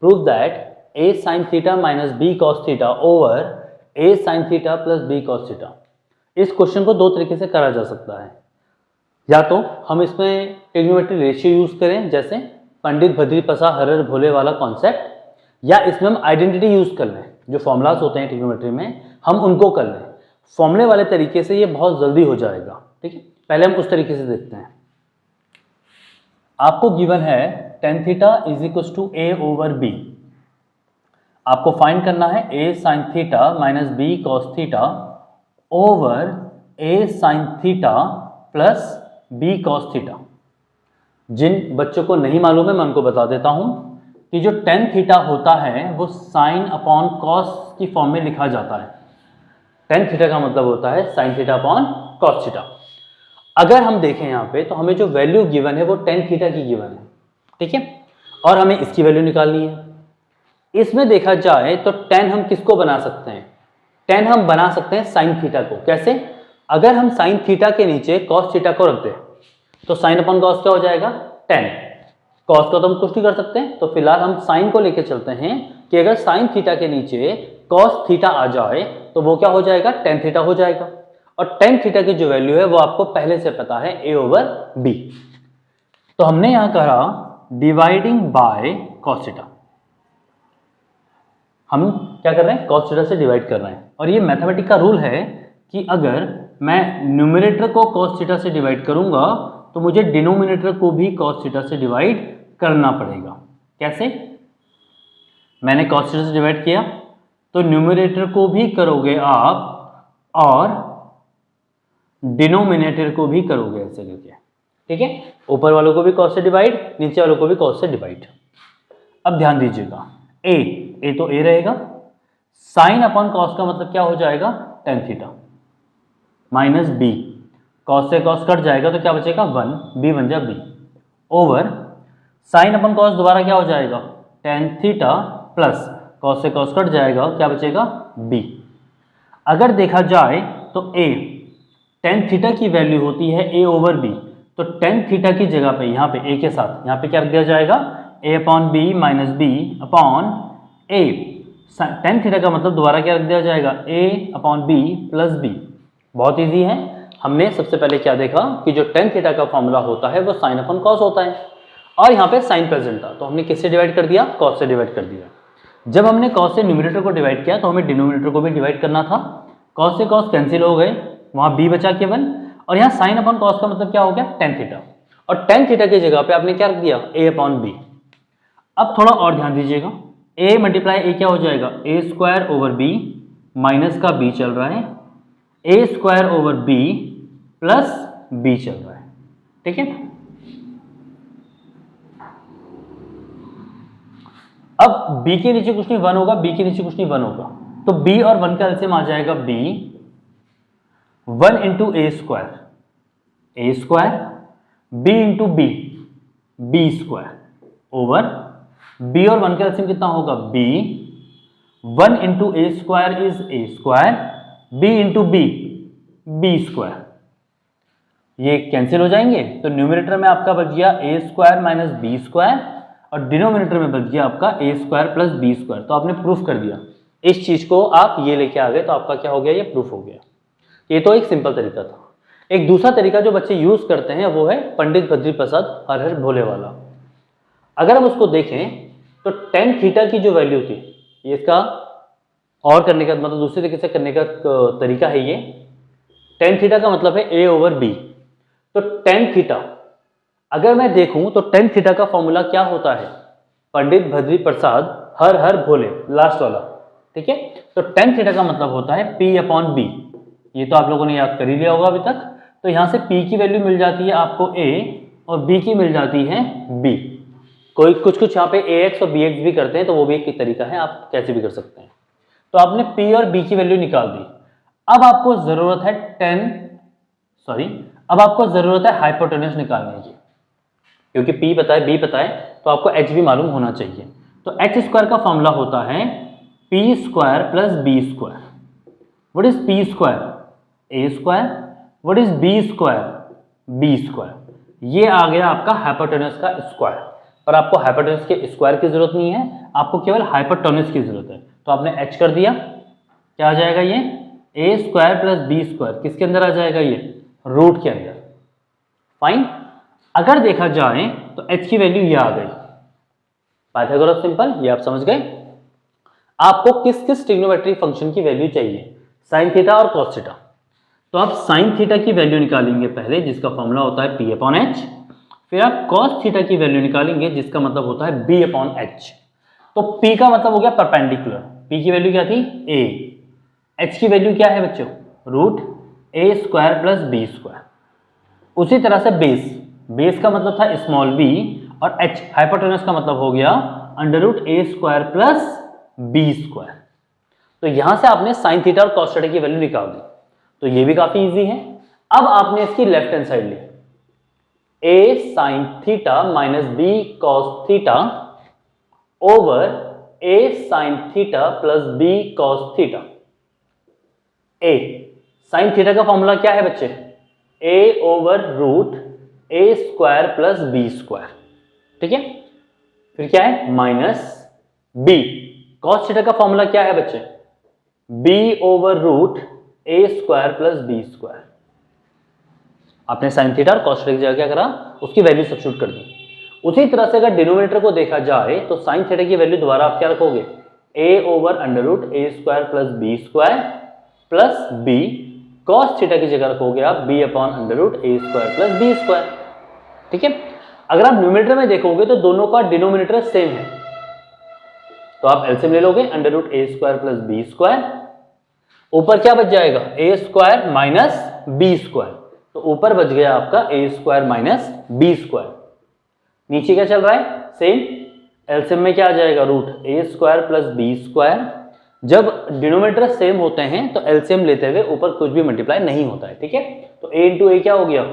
prove that a sin theta minus b cos theta over a sin theta plus b cos theta. इस क्वेश्चन को दो तरीके से करा जा सकता है, या तो हम इसमें ट्रिग्नोमेट्री रेशियो यूज करें जैसे पंडित भद्री प्रसाद हरर भोले वाला कॉन्सेप्ट, या इसमें हम आइडेंटिटी यूज कर लें, जो फॉर्मूलाज होते हैं ट्रिग्नोमेट्री में हम उनको कर लें। फॉर्मूले वाले तरीके से ये बहुत जल्दी हो जाएगा, ठीक है। पहले हम उस तरीके से देखते हैं। आपको गिवन है tan theta is equal to a over b, आपको फाइंड करना है a sin theta minus b cos theta over a sin theta plus b cos theta. जिन बच्चों को नहीं मालूम है मैं उनको बता देता हूं कि जो tan थीटा होता है वो sin अपॉन cos की फॉर्म में लिखा जाता है। tan थीटा का मतलब होता है sin theta upon cos theta. अगर हम देखें यहाँ पे तो हमें जो वैल्यू गिवन है वो tan थीटा की गिवन है, ठीक है, और हमें इसकी वैल्यू निकालनी है। इसमें देखा जाए तो tan हम किसको बना सकते हैं, tan हम बना सकते हैं sin थीटा को। कैसे, अगर हम sin थीटा के नीचे cos थीटा को रख दें तो sin अपॉन cos क्या हो जाएगा tan। cos को तो हम कुछ नहीं कर सकते, तो फिलहाल हम sin को लेके चलते हैं कि अगर sin थीटा के नीचे cos थीटा आ जाए तो वो क्या हो जाएगा tan थीटा हो जाएगा। और tan थीटा की जो वैल्यू है वो आपको पहले से पता है a ओवर b। तो हमने यहां कहा डिवाइडिंग बाय cos थीटा। हम क्या कर रहे हैं, cos थीटा से डिवाइड कर रहे हैं। और ये मैथमेटिक का रूल है कि अगर मैं न्यूमरेटर को cos थीटा से डिवाइड करूंगा तो मुझे डिनोमिनेटर को भी cos थीटा से डिवाइड करना पड़ेगा। कैसे? मैंने cos थीटा से डिवाइड किया तो न्यूमरेटर को भी करोगे आप और डिनोमिनेटर को भी करोगे ऐसे करके, ठीक है। ऊपर वालों को भी cos से डिवाइड, नीचे वालों को भी cos से डिवाइड। अब ध्यान दीजिएगा, ए तो ए रहेगा, साइन अपॉन कॉस का मतलब क्या हो जाएगा, tan theta minus B, cos से कॉस कट जाएगा तो क्या बचेगा 1, बी बन जाए B, over sine upon cos दोबारा क्या हो जाएगा टेन थीटा प्लस कॉस से कॉस कट जाएगा, क्या बचेगा बी। अगर देखा जाए तो ए टेन थीटा की वैल्यू होती है ए ओवर बी, तो टेन थीटा की जगह पे यहाँ पे ए के साथ यहाँ पे क्या रख दिया जाएगा, a upon b minus b upon a. Tan theta का मतलब दोबारा क्या रख दिया जाएगा, a upon b plus b. बहुत इजी है। हमने सबसे पहले क्या देखा कि जो टेन थीटा का फॉर्मूला होता है वो साइन अपॉन कॉस होता है, और यहाँ पे साइन प्रेजेंट था तो हमने किससे डिवाइड कर दिया, कॉस से डिवाइड कर दिया। जब हमने कॉस से न्यूमरेटर को डिवाइड किया तो हमें डिनोमिनेटर को भी डिवाइड करना था। कॉस से कॉस कैंसिल हो गए, वहाँ बी बचा केवल, और यहाँ साइन अपॉन कॉस का मतलब क्या हो गया टेन थीटा, और टेन थीटा की जगह पे आपने क्या रख दिया, ए अपॉन बी। अब थोड़ा और ध्यान दीजिएगा, ए मल्टीप्लाई ए क्या हो जाएगा, a square over b, minus का बी चल रहा है, ए square over b plus b चल रहा है, ठीक है। अब b के नीचे कुछ नहीं 1 होगा, b के नीचे कुछ नहीं 1 होगा, तो b और 1 का एलसीएम आ जाएगा b 1 into a square b into b square over b और 1 का एलसीएम कितना होगा b 1 into a square is a square, b into b square. ये कैंसिल हो जाएंगे तो न्यूमरेटर में आपका बच गया a square minus B square, और डिनोमिनेटर में बच गया आपका a square plus B square. तो आपने प्रूफ कर दिया इस चीज को, आप ये लेके आ गए तो आपका क्या हो गया, ये प्रूफ हो गया। ये तो एक सिंपल तरीका था। एक दूसरा तरीका जो बच्चे यूज करते हैं वो है पंडित बद्री प्रसाद हर हर भोले वाला। अगर हम उसको देखें तो टेन थीटा की जो वैल्यू थी, ये इसका और करने का मतलब दूसरे तरीके से करने का तरीका है। ये टेन थीटा का मतलब है ए ओवर बी, तो टेन थीटा अगर मैं देखूं तो टेन थीटा का फॉर्मूला क्या होता है, पंडित बद्री प्रसाद हर हर भोले, लास्ट वाला, ठीक है। तो टेन थीटा का मतलब होता है P अपॉन बी, ये तो आप लोगों ने याद कर ही लिया होगा अभी तक। तो यहां से P की वैल्यू मिल जाती है आपको A और B की मिल जाती है B। कोई कुछ यहाँ पे AX और BX भी करते हैं, तो वो भी एक तरीका है, आप कैसे भी कर सकते हैं। तो आपने P और B की वैल्यू निकाल दी। अब आपको जरूरत है अब आपको जरूरत है हाइपोटेन्यूज निकालने की, क्योंकि P पता है B पता है तो आपको H भी मालूम होना चाहिए। तो H स्क्वायर का फॉर्मूला होता है P square plus B square. What is P square, A square, what is B square, B square. ये आ गया आपका हाइपोटेन्यूज का स्क्वायर, और आपको हाइपोटेन्यूज के स्क्वायर की जरूरत नहीं है, आपको केवल हाइपोटेन्यूज की जरूरत है। तो आपने H कर दिया, क्या आ जाएगा ये A square plus B square, किसके अंदर आ जाएगा, ये रूट के अंदर। फाइन। अगर देखा जाए तो h की वैल्यू ये आ गई, पाइथागोरस सिंपल, ये आप समझ गए। आपको किस किस ट्रिग्नोमेट्रिक फंक्शन की वैल्यू चाहिए, साइन थीटा और कॉस थीटा। तो आप साइन थीटा की वैल्यू निकालेंगे पहले, जिसका फॉर्मूला होता है P अपॉन H, फिर आप कॉस थीटा की वैल्यू निकालेंगे जिसका मतलब होता है B अपॉन H। तो P का मतलब हो गया परपेंडिकुलर, P की वैल्यू क्या थी A, H की वैल्यू क्या है बच्चों, root A square plus B square. उसी तरह से बेस का मतलब था स्मॉल b, और h हाइपोटेन्यूज का मतलब हो गया अंडर रूट ए स्क्वायर प्लस बी स्क्वायर। तो यहां से आपने साइन थीटा और कॉस थीटा की वैल्यू निकाल दी, तो ये भी काफी इजी है। अब आपने इसकी लेफ्ट हैंड साइड ली, a sine theta minus B cos theta over a sine theta plus B cos theta. A sine theta का फॉर्मूला क्या है बच्चे, a over root A square plus B square, ठीक है। फिर क्या है माइनस बी, कॉस थीटा का फॉर्मूला क्या है बच्चे, बी ओवर रूट ए स्क्वायर प्लस बी स्क्वायर। आपने साइन थीटा और कॉस थीटा की जगह क्या करा, उसकी वैल्यू सब्स्टिट्यूट कर दी। उसी तरह से अगर डिनोमिनेटर को देखा जाए तो साइन थीटा की वैल्यू दोबारा आप क्या रखोगे, a over under root A square plus B square plus B, cos theta की जगह रखोगे आप b अपॉन अंडर रूट ए स्क्वायर प्लस बी स्क्वायर। ठीक है, अगर आप न्यूमरेटर में देखोगे तो दोनों का डिनोमिनेटर सेम है, तो आप एलसीएम ले लोगे अंडर रूट ए स्क्वायर प्लस बी स्क्वायर, ऊपर क्या बच जाएगा a square minus B square, तो ऊपर बच गया आपका a square minus B square. नीचे क्या चल रहा है सेम, एलसीएम में क्या आ जाएगा रूट ए स्क्वायर प्लस बी स्क्वायर। जब डिनोमिनेटर सेम होते हैं तो एलसीएम लेते हुए ऊपर कुछ भी मल्टीप्लाई नहीं होता है। ठीक है, तो ए इंटू ए क्या हो गया,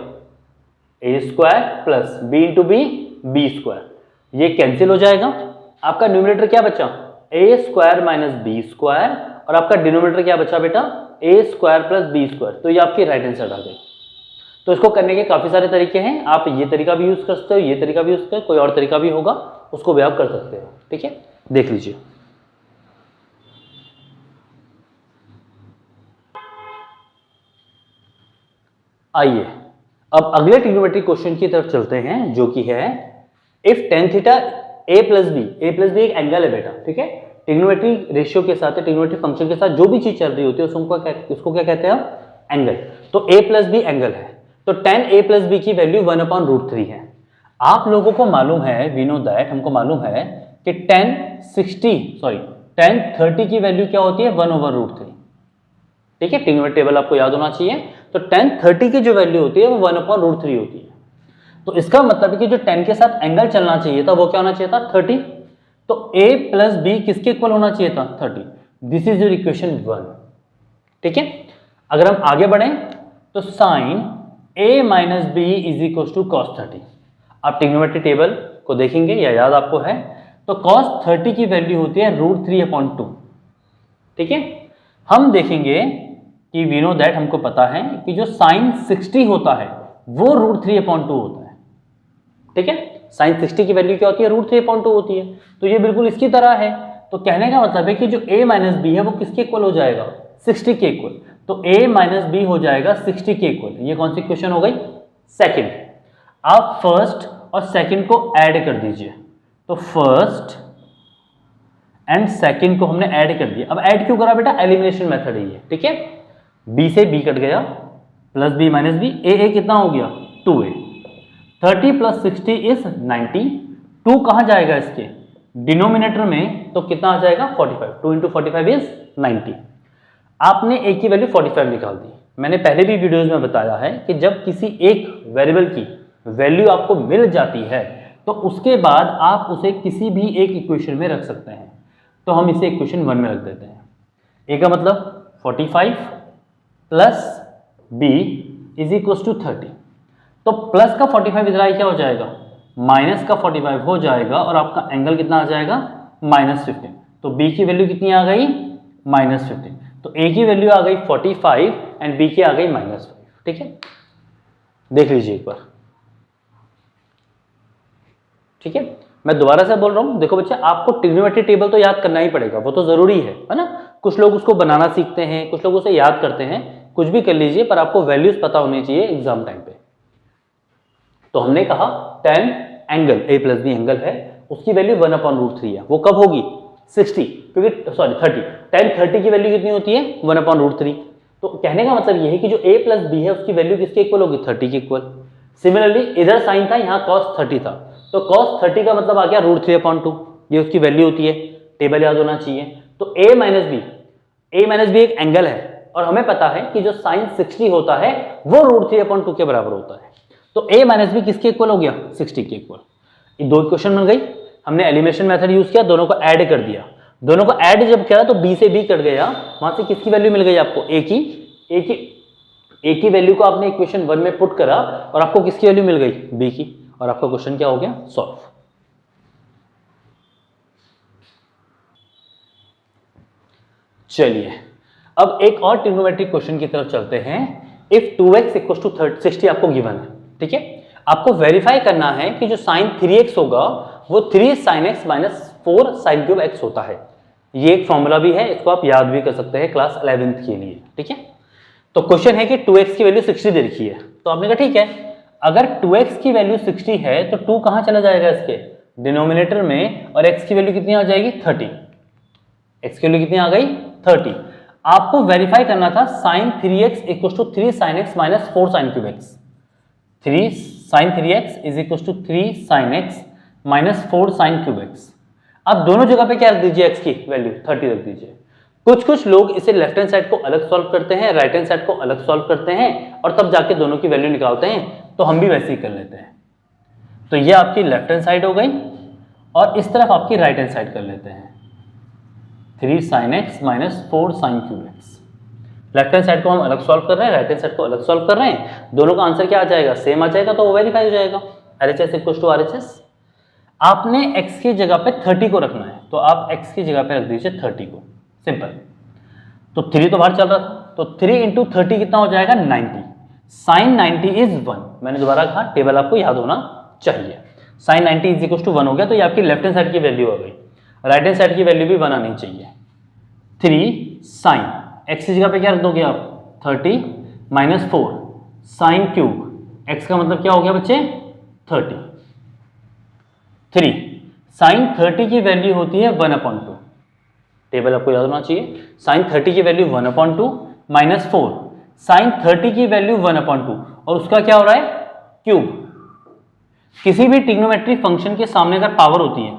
a square plus b into b, b square, ये कैंसिल हो जाएगा। आपका न्यूमरेटर क्या बचा, a square minus B square, और आपका डिनोमिनेटर क्या बचा बेटा, a square plus B square, तो ये आपकी राइट हैंड साइड आ गई। तो इसको करने के काफी सारे तरीके हैं, आप ये तरीका भी यूज कर सकते हो, ये तरीका भी यूज कर, कोई और तरीका भी होगा उसको भी आप कर सकते हो। ठीक है, देख लीजिए। आइए अब अगले ट्रिग्नोमेट्रिक क्वेश्चन की तरफ चलते हैं, जो कि है if tan theta A plus B एक एंगल है बेटा। ठीक है, ट्रिग्नोमेट्रिक रेशियो के साथ, ट्रिग्नोमेट्रिक फंक्शन के साथ जो भी चीज चल रही होती है उसको क्या कहते हैं, एंगल। तो ए प्लस बी एंगल है, तो tan a प्लस बी की वैल्यू 1/√3 है। आप लोगों को मालूम है, वी नो दैट, हमको मालूम है कि tan 30 की वैल्यू क्या होती है, 1/√3। ठीक है, ट्रिग्नोमेट्रिक टेबल आपको याद होना चाहिए। तो tan 30 की जो वैल्यू होती है वो 1/√3 होती है। तो इसका मतलब है कि जो tan के साथ एंगल चलना चाहिए था वो क्या होना चाहिए था, 30। तो a प्लस बी किसके इक्वल होना चाहिए था, 30। This is your equation 1। ठीक है, अगर हम आगे बढ़े तो sine a minus B is equal to cos 30। आप ट्रिग्नोमेट्रिक टेबल को देखेंगे या याद आपको है, तो कॉस 30 की वैल्यू होती है √3/2। ठीक है, हम देखेंगे कि वी नो दैट, हमको पता है कि जो साइन 60 होता है वो √3/2 होता है। ठीक है, साइन 60 की वैल्यू क्या होती है, √3/2 होती है। तो ये बिल्कुल इसकी तरह है। तो कहने का मतलब है कि जो a माइनस बी है वो किसके इक्वल हो जाएगा, 60 के इक्वल। तो a माइनस बी हो जाएगा 60 के इक्वल। ये कौन सी क्वेश्चन हो गई, सेकंड। आप फर्स्ट और सेकंड को ऐड कर दीजिए। तो फर्स्ट एंड सेकंड को हमने ऐड कर दिया। अब ऐड क्यों करा बेटा, एलिमिनेशन मेथड है ये। ठीक है, b से b कट गया, plus b minus B, a कितना हो गया 2a। 30 plus 60 is 90। 2 कहाँ जाएगा इसके डिनोमिनेटर में, तो कितना आ जाएगा 45। 2 इंटू 45 इज 90। आपने a की वैल्यू 45 निकाल दी। मैंने पहले भी वीडियोस में बताया है कि जब किसी एक वेरिएबल की वैल्यू आपको मिल जाती है तो उसके बाद आप उसे किसी भी एक इक्वेशन में रख सकते हैं। तो हम इसे इक्वेशन 1 में रख देते हैं। a का मतलब 45 plus b is equal to 30। तो प्लस का 45 इधर क्या हो जाएगा, माइनस का 45 हो जाएगा, और आपका एंगल कितना आ जाएगा, -15। तो b की वैल्यू कितनी आ गई, -15। तो a की वैल्यू आ गई 45 एंड b की आ गई -5। ठीक है, देख लीजिए एक बार। ठीक है, मैं दोबारा से बोल रहा हूं, देखो बच्चे, आपको ट्रिग्नोमेट्रिक टेबल तो याद करना ही पड़ेगा, वो तो जरूरी है ना। कुछ लोग उसको बनाना सीखते हैं, कुछ लोग उसे याद करते हैं, कुछ भी कर लीजिए, पर आपको वैल्यूज पता होनी चाहिए एग्जाम टाइम पे। तो हमने कहा tan angle a plus B angle है, उसकी वैल्यू 1/√3 है। वो कब होगी, 60, क्योंकि सॉरी 30। tan 30 की वैल्यू कितनी होती है, 1/√3। तो कहने का मतलब ये है कि जो a प्लस बी है उसकी वैल्यू किसके इक्वल होगी, 30 के इक्वल। सिमिलरली इधर साइन था, यहाँ cos 30 था, तो cos 30 का मतलब आ गया √3/2। ये उसकी वैल्यू होती है, टेबल याद होना चाहिए। तो a माइनस बी एक एंगल है, और हमें पता है कि जो साइन 60 होता है वो √3/2 के बराबर होता है। तो a माइनस बी किसके इक्वल हो गया, 60 के इक्वल। ये दो इक्वेशन बन गई। हमने एलिमिनेशन मेथड यूज किया, दोनों को ऐड कर दिया। दोनों को ऐड जब किया तो b से b कट गया, वहां से किसकी वैल्यू मिल गई आपको, a की वैल्यू को आपने इक्वेशन 1 में पुट करा और आपको किसकी वैल्यू मिल गई, b की, और आपका क्वेश्चन क्या हो गया, सॉल्व। चलिए अब एक और ट्रिग्नोमेट्रिक क्वेश्चन की तरफ चलते हैं। इफ 2x इक्वल टू 60 आपको गिवन है। ठीक है, आपको वेरीफाई करना है कि जो साइन 3x होगा वो 3 sin x minus 4 sin cube x होता है। ये एक फॉर्मूला भी है, इसको आप याद भी कर सकते हैं क्लास 11th के लिए। ठीक है, तो क्वेश्चन है कि 2x की वैल्यू 60 दे रखी है। तो आपने कहा ठीक है, अगर 2x की वैल्यू 60 है तो 2 कहाँ चला जाएगा इसके डिनोमिनेटर में, और x की वैल्यू कितनी आ जाएगी 30। x की वैल्यू कितनी आ गई 30। आपको वेरीफाई करना था sin 3x equal to 3 sin x minus 4 sin cube x। 3 sin 3x is equal to 3 sin x minus 4 sin cube x। अब दोनों जगह पे क्या रख दीजिए, x की वैल्यू 30 रख दीजिए। कुछ लोग इसे लेफ्ट हैंड साइड को अलग सॉल्व करते हैं, राइट हैंड साइड को अलग सॉल्व करते हैं और तब जाके दोनों की वैल्यू निकालते हैं, तो हम भी वैसे ही कर लेते हैं। तो ये आपकी लेफ्ट हैंड साइड हो गई और इस तरफ आपकी राइट हैंड साइड कर लेते हैं 3 sin x minus 4 sin cube x। Left hand side को हम अलग सॉल्व कर रहे हैं, राइट हैंड साइड को अलग सॉल्व कर रहे हैं, दोनों का आंसर क्या आ जाएगा, सेम आ जाएगा, तो वो वेरीफाई हो जाएगा। RHS equal to RHS। आपने x की जगह पे 30 को रखना है, तो आप x की जगह पे रख दीजिए 30 को, सिंपल। तो 3 तो बाहर चल रहा था, तो 3 इंटू 30 कितना हो जाएगा 90। Sine 90 is 1। मैंने दोबारा कहा टेबल आपको याद होना चाहिए। साइन 90 इज इक्वल टू 1 हो गया, तो ये आपकी लेफ्ट हैंड साइड की वैल्यू आ गई। राइट हैंड साइड की वैल्यू भी 1 आनी चाहिए। 3 साइन x की जगह पे क्या रख दोगे आप 30 माइनस 4 साइन क्यूब x का मतलब क्या हो गया बच्चे 30। 3 साइन 30 की वैल्यू होती है 1/2। टेबल आपको याद होना चाहिए। साइन 30 की वैल्यू 1/2 माइनस 4 साइन 30 की वैल्यू 1/2 और उसका क्या हो रहा है क्यूब। किसी भी ट्रिग्नोमेट्री फंक्शन के सामने अगर पावर होती है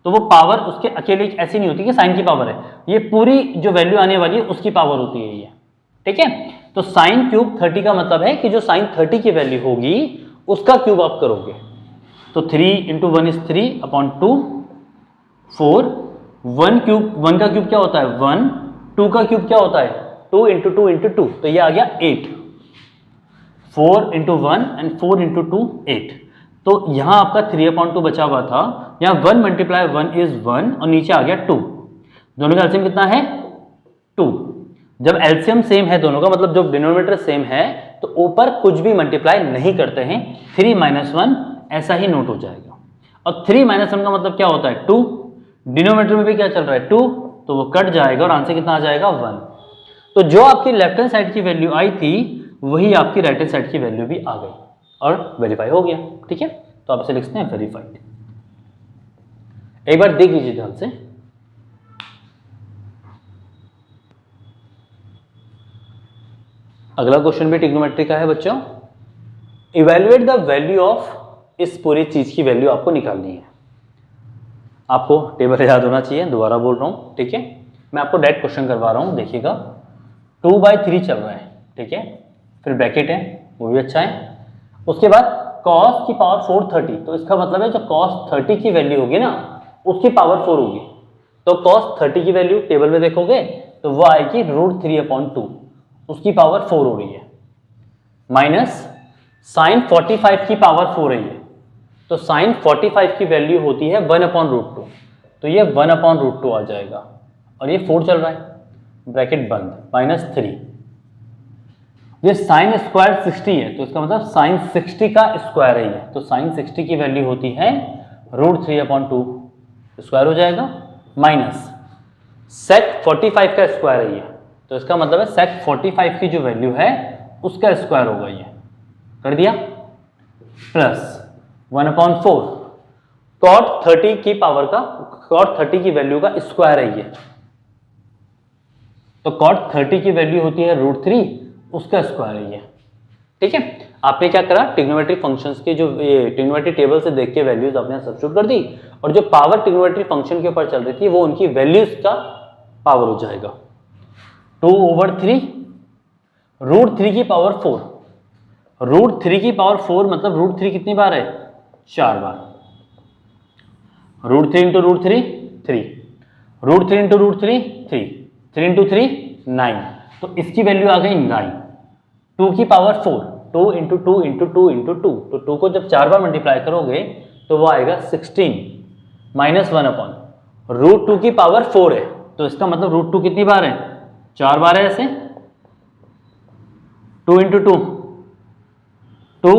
तो वो पावर उसके अकेले ऐसी नहीं होती कि साइन की पावर है, ये पूरी जो वैल्यू आने वाली है उसकी पावर होती है ये, ठीक है। तो साइन क्यूब 30 का मतलब है कि जो साइन 30 की वैल्यू होगी उसका क्यूब आप करोगे। तो 3 इंटू 1 इज 3/2 4 1 का क्यूब क्या होता है 1, 2 का क्यूब क्या होता है 2 इंटू 2 इंटू 2, तो ये आ गया 8। 4 इंटू 1 एंड 4 इंटू 2 8। तो यहां आपका 3/2 बचा हुआ था, यहां 1 मल्टीप्लाई 1 इज 1 और नीचे आ गया 2। दोनों का एलसीएम कितना है 2। जब एलसीएम सेम है दोनों का मतलब जब डिनोमिनेटर सेम है तो ऊपर कुछ भी मल्टीप्लाई नहीं करते हैं, 3 माइनस 1 ऐसा ही नोट हो जाएगा। और 3 माइनस 1 का मतलब क्या होता है 2। डिनोमिनेटर में भी क्या चल रहा है 2, तो वो कट जाएगा और आंसर कितना आ जाएगा 1। तो जो आपकी लेफ्ट हैंड साइड की वैल्यू आई थी वही आपकी राइट हैंड साइड की वैल्यू भी आ गई और वेरीफाई हो गया, ठीक है। तो आप इसे लिखते हैं वेरीफाइड। एक बार देख लीजिए ध्यान से। अगला क्वेश्चन भी ट्रिग्नोमेट्री का है बच्चों। इवैल्यूएट द वैल्यू ऑफ, इस पूरी चीज की वैल्यू आपको निकालनी है। आपको टेबल याद होना चाहिए, दोबारा बोल रहा हूं, ठीक है। मैं आपको डायरेक्ट क्वेश्चन करवा रहा हूं, देखिएगा। 2/3 चल रहा है, ठीक है, फिर ब्रैकेट है वो भी अच्छा है। उसके बाद cos की पावर 430, तो इसका मतलब है जो cos 30 की वैल्यू होगी ना उसकी पावर 4 होगी। तो cos 30 की वैल्यू टेबल में देखोगे तो वो आएगी √3/2, उसकी पावर 4 हो रही है, माइनस साइन 45 की पावर 4 है ये, तो साइन 45 की वैल्यू होती है 1/√2, तो ये 1/√2 आ जाएगा और ये 4 चल रहा है, ब्रैकेट बंद, -3। ये साइन स्क्वायर 60 है तो इसका मतलब साइन 60 का स्क्वायर है ये, तो साइन 60 की वैल्यू होती है √3/2, स्क्वायर हो जाएगा, माइनस सेक 45 का स्क्वायर है ये, तो इसका मतलब है सेक 45 की जो वैल्यू है उसका स्क्वायर होगा ये, कर दिया, प्लस 1/4 cot 30 की पावर का, cot 30 की वैल्यू का स्क्वायर है ये, तो cot 30 की वैल्यू होती है √3, उसका स्क्वायर है ये, ठीक है। आपने क्या करा ट्रिग्नोमेट्री फंक्शंस के जो ये ट्रिग्नोमेट्री टेबल से देख के वैल्यूज आपने सब्स्टिट्यूट कर दी और जो पावर ट्रिग्नोमेट्री फंक्शन के ऊपर चल रही थी वो उनकी वैल्यूज का पावर हो जाएगा। 2/3 √3 की पावर 4, √3 की पावर 4 मतलब √3 कितनी बार है 4 बार, √3 इंटू √3 3, √3 इंटू √3 3, 3 इंटू 3 9, तो इसकी वैल्यू आ गई 9। 2 की पावर 4, 2 इंटू 2 इंटू 2 इंटू 2, तो 2 को जब 4 बार मल्टीप्लाई करोगे तो वो आएगा 16 माइनस 1/√2 की पावर 4 है, तो इसका मतलब √2 कितनी बार है 4 बार है, ऐसे 2 इंटू 2 2,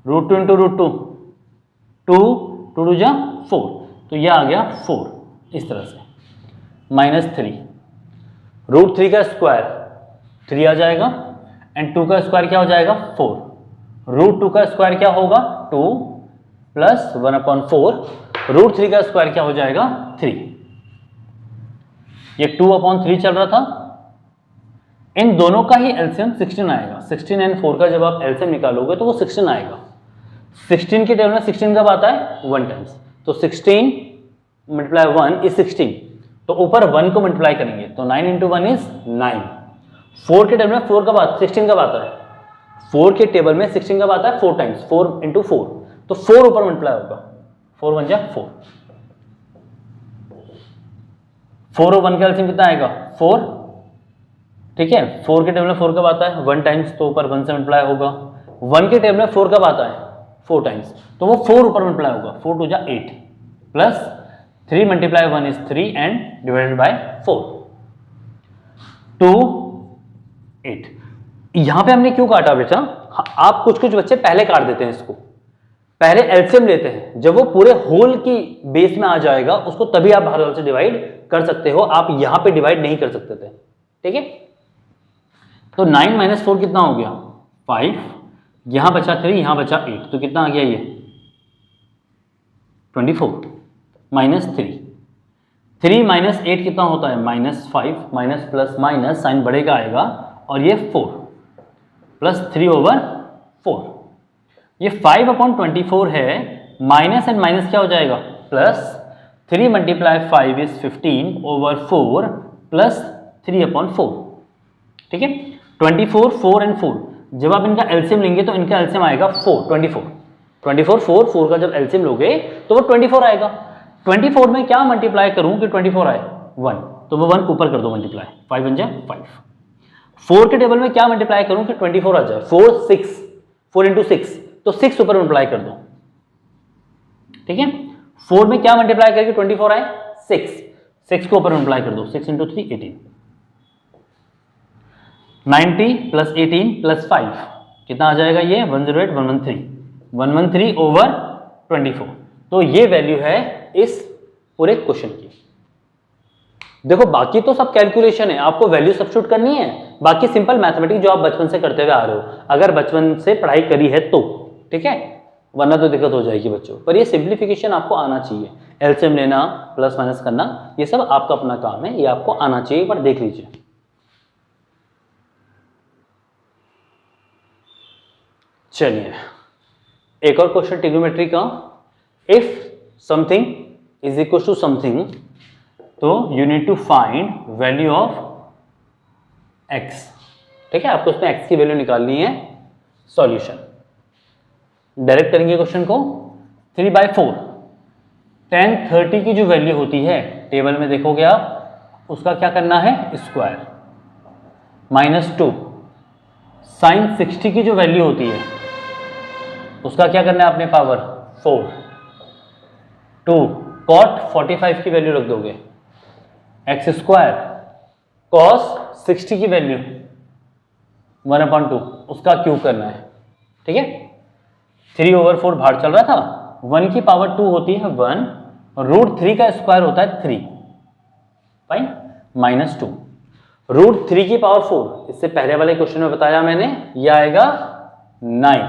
√2 इंटू √2 2, 2 2 जा 4, तो यह आ गया 4 इस तरह से, -3, √3 का स्क्वायर 3 आ जाएगा एंड 2 का स्क्वायर क्या हो जाएगा 4, रूट 2 का स्क्वायर क्या होगा 2 प्लस 1/4, रूट 3 का स्क्वायर क्या हो जाएगा 3। ये 2/3 चल रहा था, इन दोनों का ही एलसीएम 16 आएगा। 16 एंड 4 का जब आप एलसीएम निकालोगे तो वो 16 आएगा। 16 के टेबल में 16 कब आता है 1 टाइम्स, तो 16 मल्टीप्लाई 1 इज 16, तो ऊपर 1 को मल्टीप्लाई करेंगे तो 9 इंटू 1 इज 9। 4 के टेबल में 4 कब आता है 16 कब आता है 4 के टेबल में 16 कब आता है 4 टाइम्स, 4 इंटू 4, तो 4 ऊपर मल्टीप्लाई होगा, 4 1 जा 4, 4 और 1 का एलसीएम कितना आएगा 4, ठीक है। 4 के टेबल में 4 कब आता है 1 टाइम्स, तो ऊपर 1 से मल्टीप्लाई होगा। 1 के टेबल में 4 कब आता है 4 टाइम्स, तो वो 4 ऊपर मल्टीप्लाई होगा, 4 2 जा 8 plus 3 multiply 1 is 3 and divided by 4, 2 8। यहां पे हमने क्यों काटा बेटा, आप कुछ बच्चे पहले काट देते हैं इसको, पहले एलसीएम लेते हैं, जब वो पूरे होल की बेस में आ जाएगा उसको तभी आप बाहर वाले से डिवाइड कर सकते हो, आप यहां पे डिवाइड नहीं कर सकते थे, ठीक है। तो 9 माइनस 4 कितना हो गया 5, यहां बचा 3, यहां बचा 8, तो कितना आ गया ये 24 माइनस 3, 3 माइनस 8 कितना होता है -5, माइनस प्लस माइनस साइन बढ़ेगा आएगा, और ये 4 प्लस 3/4, ये 5/24 है, माइनस एंड माइनस क्या हो जाएगा प्लस, 3 मल्टीप्लाई 5 इज 15/4 प्लस 3/4, ठीक है। 24 4 एंड 4, जब आप इनका एलसीएम लेंगे तो इनका एलसीएम आएगा 4 24 24 4 का जब एलसीएम लोगे तो वो 24 आएगा। 24 में क्या मल्टीप्लाई करूं कि 24 आए 1, तो वो 1 ऊपर कर दो मल्टीप्लाई, 5 1 जा 5। 4 के टेबल में क्या मल्टीप्लाई करूं कि 24 आ जाए, 4 6, 4 इंटू 6, तो 6 ऊपर मल्टीप्लाई कर दो, ठीक है। 4 में क्या मल्टीप्लाई करके 24 आए 6 को ऊपर मल्टीप्लाई कर दो, 6 इंटू 3 18, 90 प्लस 18 प्लस 5 कितना आ जाएगा ये 108 113 ओवर 24, तो ये वैल्यू है इस पूरे क्वेश्चन की। देखो बाकी तो सब कैलकुलेशन है, आपको वैल्यू सब्स्टिट्यूट करनी है, बाकी सिंपल मैथमेटिक्स जो आप बचपन से करते हुए आ रहे हो, अगर बचपन से पढ़ाई करी है तो, ठीक है, वरना तो दिक्कत हो जाएगी बच्चों। पर ये सिंप्लीफिकेशन आपको आना चाहिए, एलसीएम लेना प्लस माइनस करना ये सब आपका अपना काम है, ये आपको आना चाहिए, पर देख लीजिए। चलिए एक और क्वेश्चन ट्रिग्नोमेट्री का, if something is equal to something, तो you need to find value of x, ठीक है। आपको उसमें एक्स की वैल्यू निकालनी है, सॉल्यूशन डायरेक्ट करेंगे क्वेश्चन को। 3/4 10 30 की जो वैल्यू होती है टेबल में देखोगे आप, उसका क्या करना है स्क्वायर, -2 साइन 60 की जो वैल्यू होती है उसका क्या करना है आपने पावर 4, 2 कॉट 45 की वैल्यू रख दोगे, एक्स स्क्वायर कॉस 60 की वैल्यू 1/2 उसका क्यूब करना है, ठीक है। 3/4 बाहर चल रहा था, 1 की पावर 2 होती है 1, और रूट 3 का स्क्वायर होता है 3, फाइन, -2 रूट 3 की पावर 4, इससे पहले वाले क्वेश्चन में बताया मैंने, यह आएगा 9,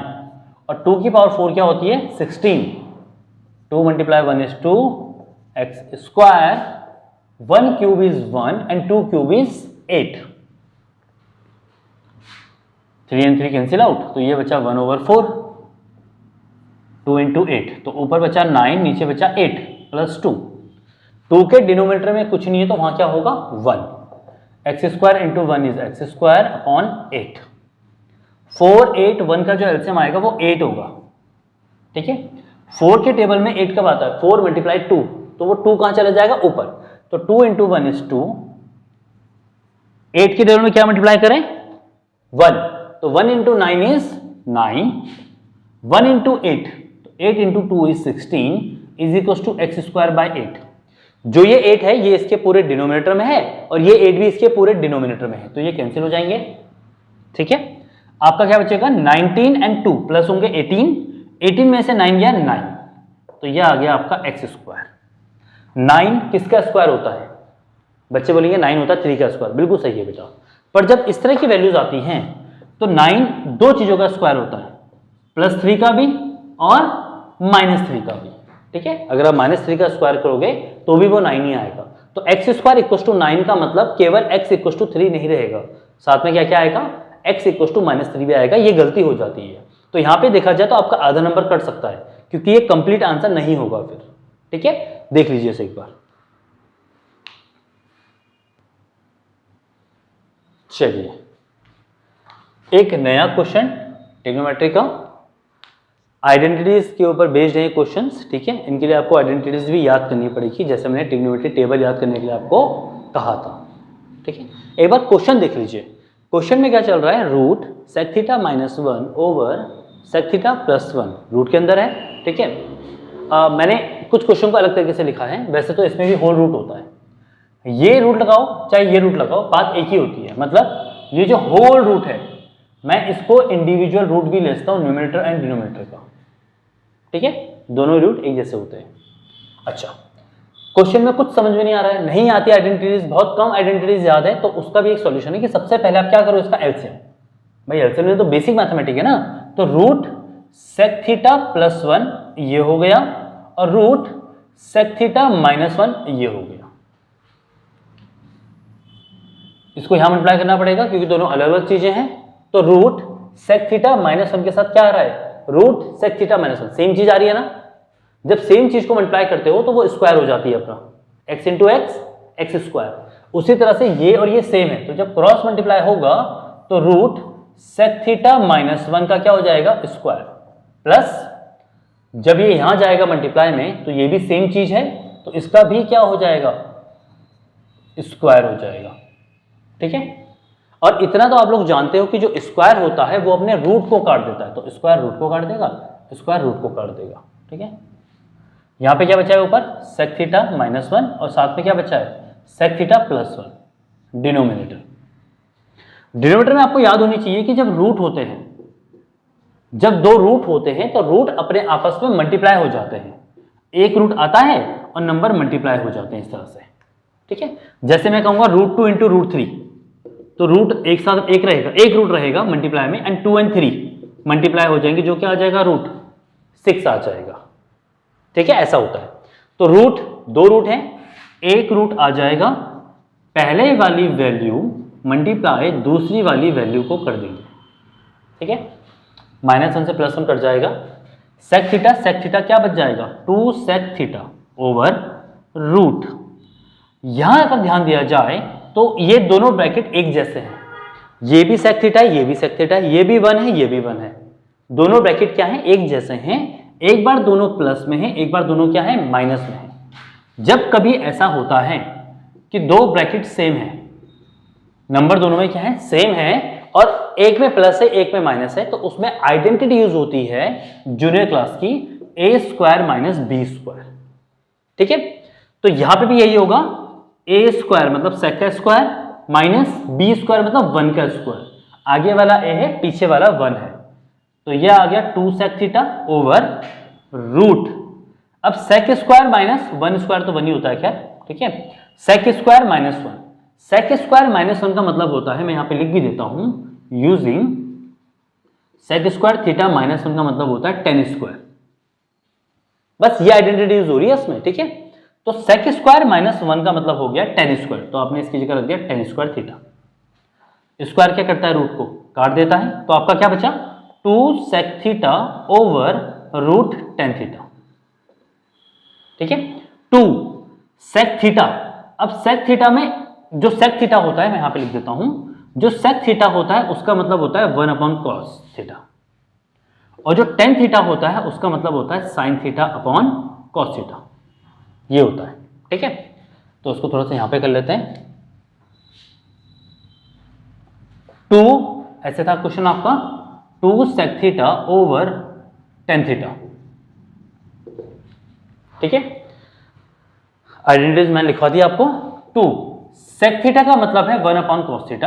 और 2 की पावर 4 क्या होती है 16, 2 multiply 1 is 2, x square 1 cube is 1 and 2 cube is 8, 3 and 3 cancel out, तो ये बचा 1/4, 2 इंटू 8, तो ऊपर बचा 9, नीचे बचा 8 प्लस 2, 2 के डिनोमिनेटर में कुछ नहीं है तो वहां क्या होगा 1, x square into 1 is x square upon 8, 4 8 1 का जो एलसीएम आएगा वो 8 होगा, ठीक है। 4 के टेबल में 8 कब आता है 4 मल्टीप्लाई 2, तो वो 2 कहां चला जाएगा ऊपर, तो 2 इंटू 1 इज 2, 8 के टेबल में क्या मल्टीप्लाई करें 1, तो 1 इंटू 9 इज 9, 1 इंटू 8, तो 8 into 2 is 16 is equal to X square by 8। जो ये 8 है ये इसके पूरे डिनोमिनेटर में है, और ये 8 भी इसके पूरे डिनोमिनेटर में है, तो ये कैंसिल हो जाएंगे, ठीक है। आपका क्या बचेगा 19 एंड 2 प्लस होंगे 18, 18 में से 9 गया 9, तो ये आ गया आपका एक्स स्क्वायर। 9 किसका स्क्वायर होता है, बच्चे बोलेंगे 9 होता है 3 का स्क्वायर, बिल्कुल सही है बेटा, पर जब इस तरह की वैल्यूज आती हैं तो 9 दो चीजों का स्क्वायर होता है, +3 का भी और -3 का भी, ठीक है। अगर आप -3 का स्क्वायर करोगे तो भी वो 9 ही आएगा। तो x² = 9 का मतलब केवल x = 3 नहीं रहेगा, साथ में क्या क्या आएगा, x = -3 भी आएगा। ये गलती हो जाती है। तो यहाँ पे देखा जाए तो आपका आधा नंबर कट सकता है, क्योंकि ये कंप्लीट आंसर नहीं होगा फिर, ठीक है। देख लीजिए इसे एक बार। चलिए एक नया क्वेश्चन ट्रिग्नोमेट्री का, आइडेंटिटीज के ऊपर बेस्ड है क्वेश्चंस, ठीक है। इनके लिए आपको आइडेंटिटीज भी याद करनी पड़ेगी, जैसे मैंने ट्रिग्नोमेट्री टेबल याद करने के लिए आपको कहा था, ठीक है। एक बार क्वेश्चन देख लीजिए। क्वेश्चन में क्या चल रहा है, root sec θ -1 over sec θ +1 root के अंदर है, ठीक है। मैंने कुछ क्वेश्चन को अलग तरीके से लिखा है, वैसे तो इसमें भी होल रूट होता है। ये रूट लगाओ चाहे ये रूट लगाओ, बात एक ही होती है। मतलब ये जो होल रूट है, मैं इसको इंडिविजुअल रूट भी ले सकता हूँ, न्यूमरेटर एंड डिनोमिनेटर का, ठीक है। दोनों रूट एक जैसे होते हैं। अच्छा, क्वेश्चन में कुछ समझ में नहीं आ रहा है, नहीं आती आइडेंटिटीज, बहुत कम आइडेंटिटीज याद है, तो उसका भी एक सॉल्यूशन है कि सबसे पहले आप क्या करो, इसका एलसीएम। भाई एलसीएम में तो बेसिक मैथमेटिक है ना, तो रूट sec θ +1 ये हो गया और रूट sec θ -1 ये हो गया। इसको यहां मल्टीप्लाई करना पड़ेगा क्योंकि दोनों अलग अलग चीजें हैं। तो रूट sec θ -1 के साथ क्या आ रहा है, रूट sec θ -1, सेम चीज आ रही है ना। जब सेम चीज को मल्टीप्लाई करते हो तो वो स्क्वायर हो जाती है अपना, x × x² उसी तरह से ये और ये सेम है, तो जब क्रॉस मल्टीप्लाई होगा तो रूट sec θ -1 का क्या हो जाएगा, स्क्वायर, प्लस जब ये यहां जाएगा मल्टीप्लाई में तो ये भी सेम चीज है, तो इसका भी क्या हो जाएगा, स्क्वायर हो जाएगा, ठीक है। और इतना तो आप लोग जानते हो कि जो स्क्वायर होता है वो अपने रूट को काट देता है, तो स्क्वायर रूट को काट देगा, स्क्वायर रूट को काट देगा, ठीक है। यहां पे क्या बचा है ऊपर, sec θ -1 और साथ में क्या बचा है, sec θ +1 डिनोमिनेटर। डिनोमिनेटर में आपको याद होनी चाहिए कि जब रूट होते हैं, जब दो रूट होते हैं तो रूट अपने आपस में मल्टीप्लाई हो जाते हैं। एक रूट आता है और नंबर मल्टीप्लाई हो जाते हैं इस तरह से, ठीक है। जैसे मैं कहूंगा √2 × √3, तो रूट एक साथ एक रहेगा, एक रूट रहेगा मल्टीप्लाई में, एंड 2 और 3 मल्टीप्लाई हो जाएंगे, जो क्या आ जाएगा, √6 आ जाएगा, ठीक है। ऐसा होता है। तो रूट, दो रूट हैं, एक रूट आ जाएगा, पहले वाली वैल्यू मल्टीप्लाई दूसरी वाली वैल्यू को कर देंगे, ठीक है। -1 से +1 कट जाएगा, sec θ क्या बच जाएगा, 2 sec θ ओवर रूट। यहां अगर ध्यान दिया जाए तो ये दोनों ब्रैकेट एक जैसे हैं, ये भी sec θ है, ये भी sec θ है, ये भी 1 है, ये भी 1 है, दोनों ब्रैकेट क्या है, एक जैसे हैं। एक बार दोनों प्लस में है, एक बार दोनों क्या है, माइनस में है। जब कभी ऐसा होता है कि दो ब्रैकेट सेम है, नंबर दोनों में क्या है, सेम है, और एक में प्लस है एक में माइनस है, तो उसमें आइडेंटिटी यूज होती है जूनियर क्लास की, a² - b², ठीक है। तो यहां पे भी यही होगा, a² मतलब sec का स्क्वायर माइनस b² मतलब 1 का स्क्वायर, आगे वाला a है पीछे वाला 1 है, तो यह आ गया 2 sec θ ओवर रूट। अब sec² - 1² तो 1 ही होता है, खैर, ठीक है। sec² - 1, sec² - 1 का मतलब होता है, मैं यहां पे लिख भी देता हूं, यूजिंग sec² θ -1 का मतलब होता है tan²। बस ये आइडेंटिटी यूज हो रही है इसमें, ठीक है। तो sec² - 1 का मतलब हो गया tan², तो आपने इसकी जगह रख दिया tan² θ। स्क्वायर क्या करता है, रूट को काट देता है, तो आपका क्या बचा, 2 sec θ ओवर रूट tan θ, ठीक है। 2 sec θ, अब sec θ में जो sec θ होता है, मैं यहां पे लिख देता हूं, जो sec θ होता है उसका मतलब होता है 1/cos θ, और जो tan θ होता है उसका मतलब होता है sin θ/cos θ, ये होता है, ठीक है। तो उसको थोड़ा सा यहां पे कर लेते हैं। 2 ऐसे था क्वेश्चन आपका, 2 sec θ ओवर tan θ, ठीक है। आइडेंटिटीज मैंने लिखवा दिया आपको। 2 sec θ का मतलब है 1/cos θ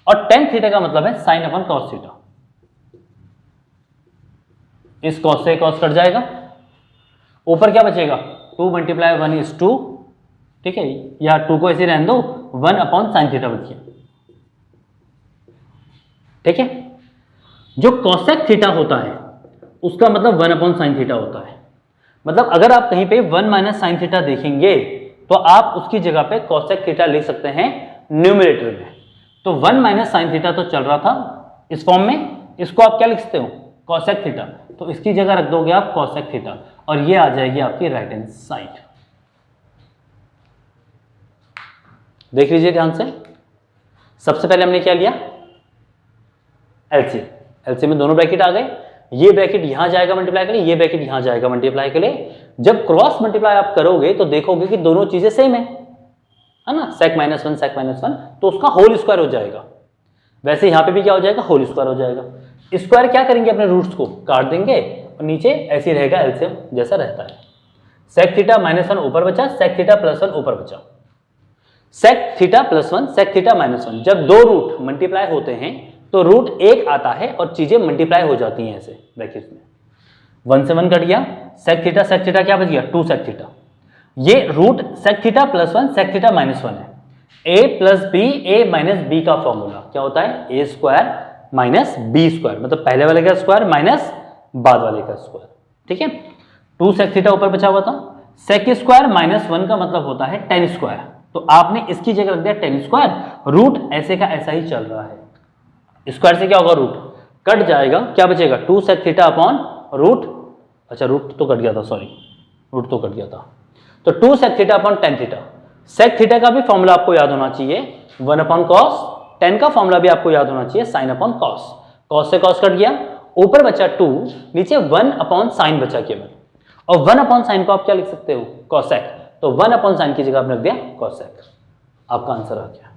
और tan θ का मतलब है sin/cos θ। इस cos से cos कट जाएगा, ऊपर क्या बचेगा, 2 × 1 = 2, ठीक है, या 2 को ऐसे रहने दो, 1/sin θ बच गया, ठीक है। जो cosec θ होता है उसका मतलब 1 अपॉन साइन थीटा होता है। मतलब अगर आप कहीं पे 1 माइनस साइन थीटा देखेंगे तो आप उसकी जगह पे कॉसेक थीटा लिख सकते हैं न्यूमरेटर में। तो 1 माइनस साइन थीटा तो चल रहा था इस फॉर्म में, इसको आप क्या लिख सकते हो, कॉसेक थीटा, तो इसकी जगह रख दोगे आप कॉसेक थीटा और ये आ जाएगी आपकी राइट हैंड साइड। देख लीजिए ध्यान से, सबसे पहले हमने क्या लिया, एलसीएम। एलसीएम में दोनों ब्रैकेट आ गए, ये ब्रैकेट यहां जाएगा मल्टीप्लाई के लिए, ये ब्रैकेट यहां जाएगा मल्टीप्लाई के लिए। जब क्रॉस मल्टीप्लाई आप करोगे तो देखोगे कि दोनों चीजें सेम है ना, sec minus one sec minus one, तो उसका होल स्क्वायर हो जाएगा। वैसे यहां पे भी क्या हो जाएगा, होल स्क्वायर हो जाएगा। स्क्वायर क्या करेंगे, अपने रूट्स को काट देंगे और नीचे ऐसे ही रहेगा एलसीएम जैसा रहता है। sec थीटा माइनस वन ऊपर बचा, sec थीटा प्लस वन ऊपर बचा। sec theta plus one sec theta minus one, जब दो रूट मल्टीप्लाई होते हैं तो रूट एक आता है और चीजें मल्टीप्लाई हो जाती हैं ऐसे ब्रैकेट में। 1 से 1 कट गया, sec थीटा क्या बच गया, 2 sec थीटा। ये root sec theta plus one sec theta minus one है। a plus B, A minus B का फॉर्मूला क्या होता है, ए स्क्वायर माइनस बी स्क्वायर, मतलब पहले वाले का स्क्वायर माइनस बाद वाले का स्क्वायर। ठीक है, 2 sec थीटा ऊपर बचा हुआ था, sec स्क्वायर माइनस वन का मतलब होता है tan स्क्वायर, तो आपने इसकी जगह रख दिया tan स्क्वायर। रूट ऐसे का ऐसा ही चल रहा है, स्क्वायर से क्या होगा, रूट कट जाएगा, क्या बचेगा, 2 sec थीटा अपॉन रूट, अच्छा रूट तो कट गया था, सॉरी रूट तो कट गया था, तो 2 sec theta upon tan theta. sec theta का भी फॉर्मूला आपको याद होना चाहिए 1 अपॉन कॉस, tan का फॉर्मूला भी आपको याद होना चाहिए sin अपॉन कॉस। कॉस से कॉस कट गया, ऊपर बचा 2, नीचे 1 अपॉन साइन बचा केवल, और 1 अपॉन साइन को आप क्या लिख सकते हो, कॉसेक, तो 1 अपॉन साइन की जगह आपने रख दिया कॉसेक। आपका आंसर आ गया।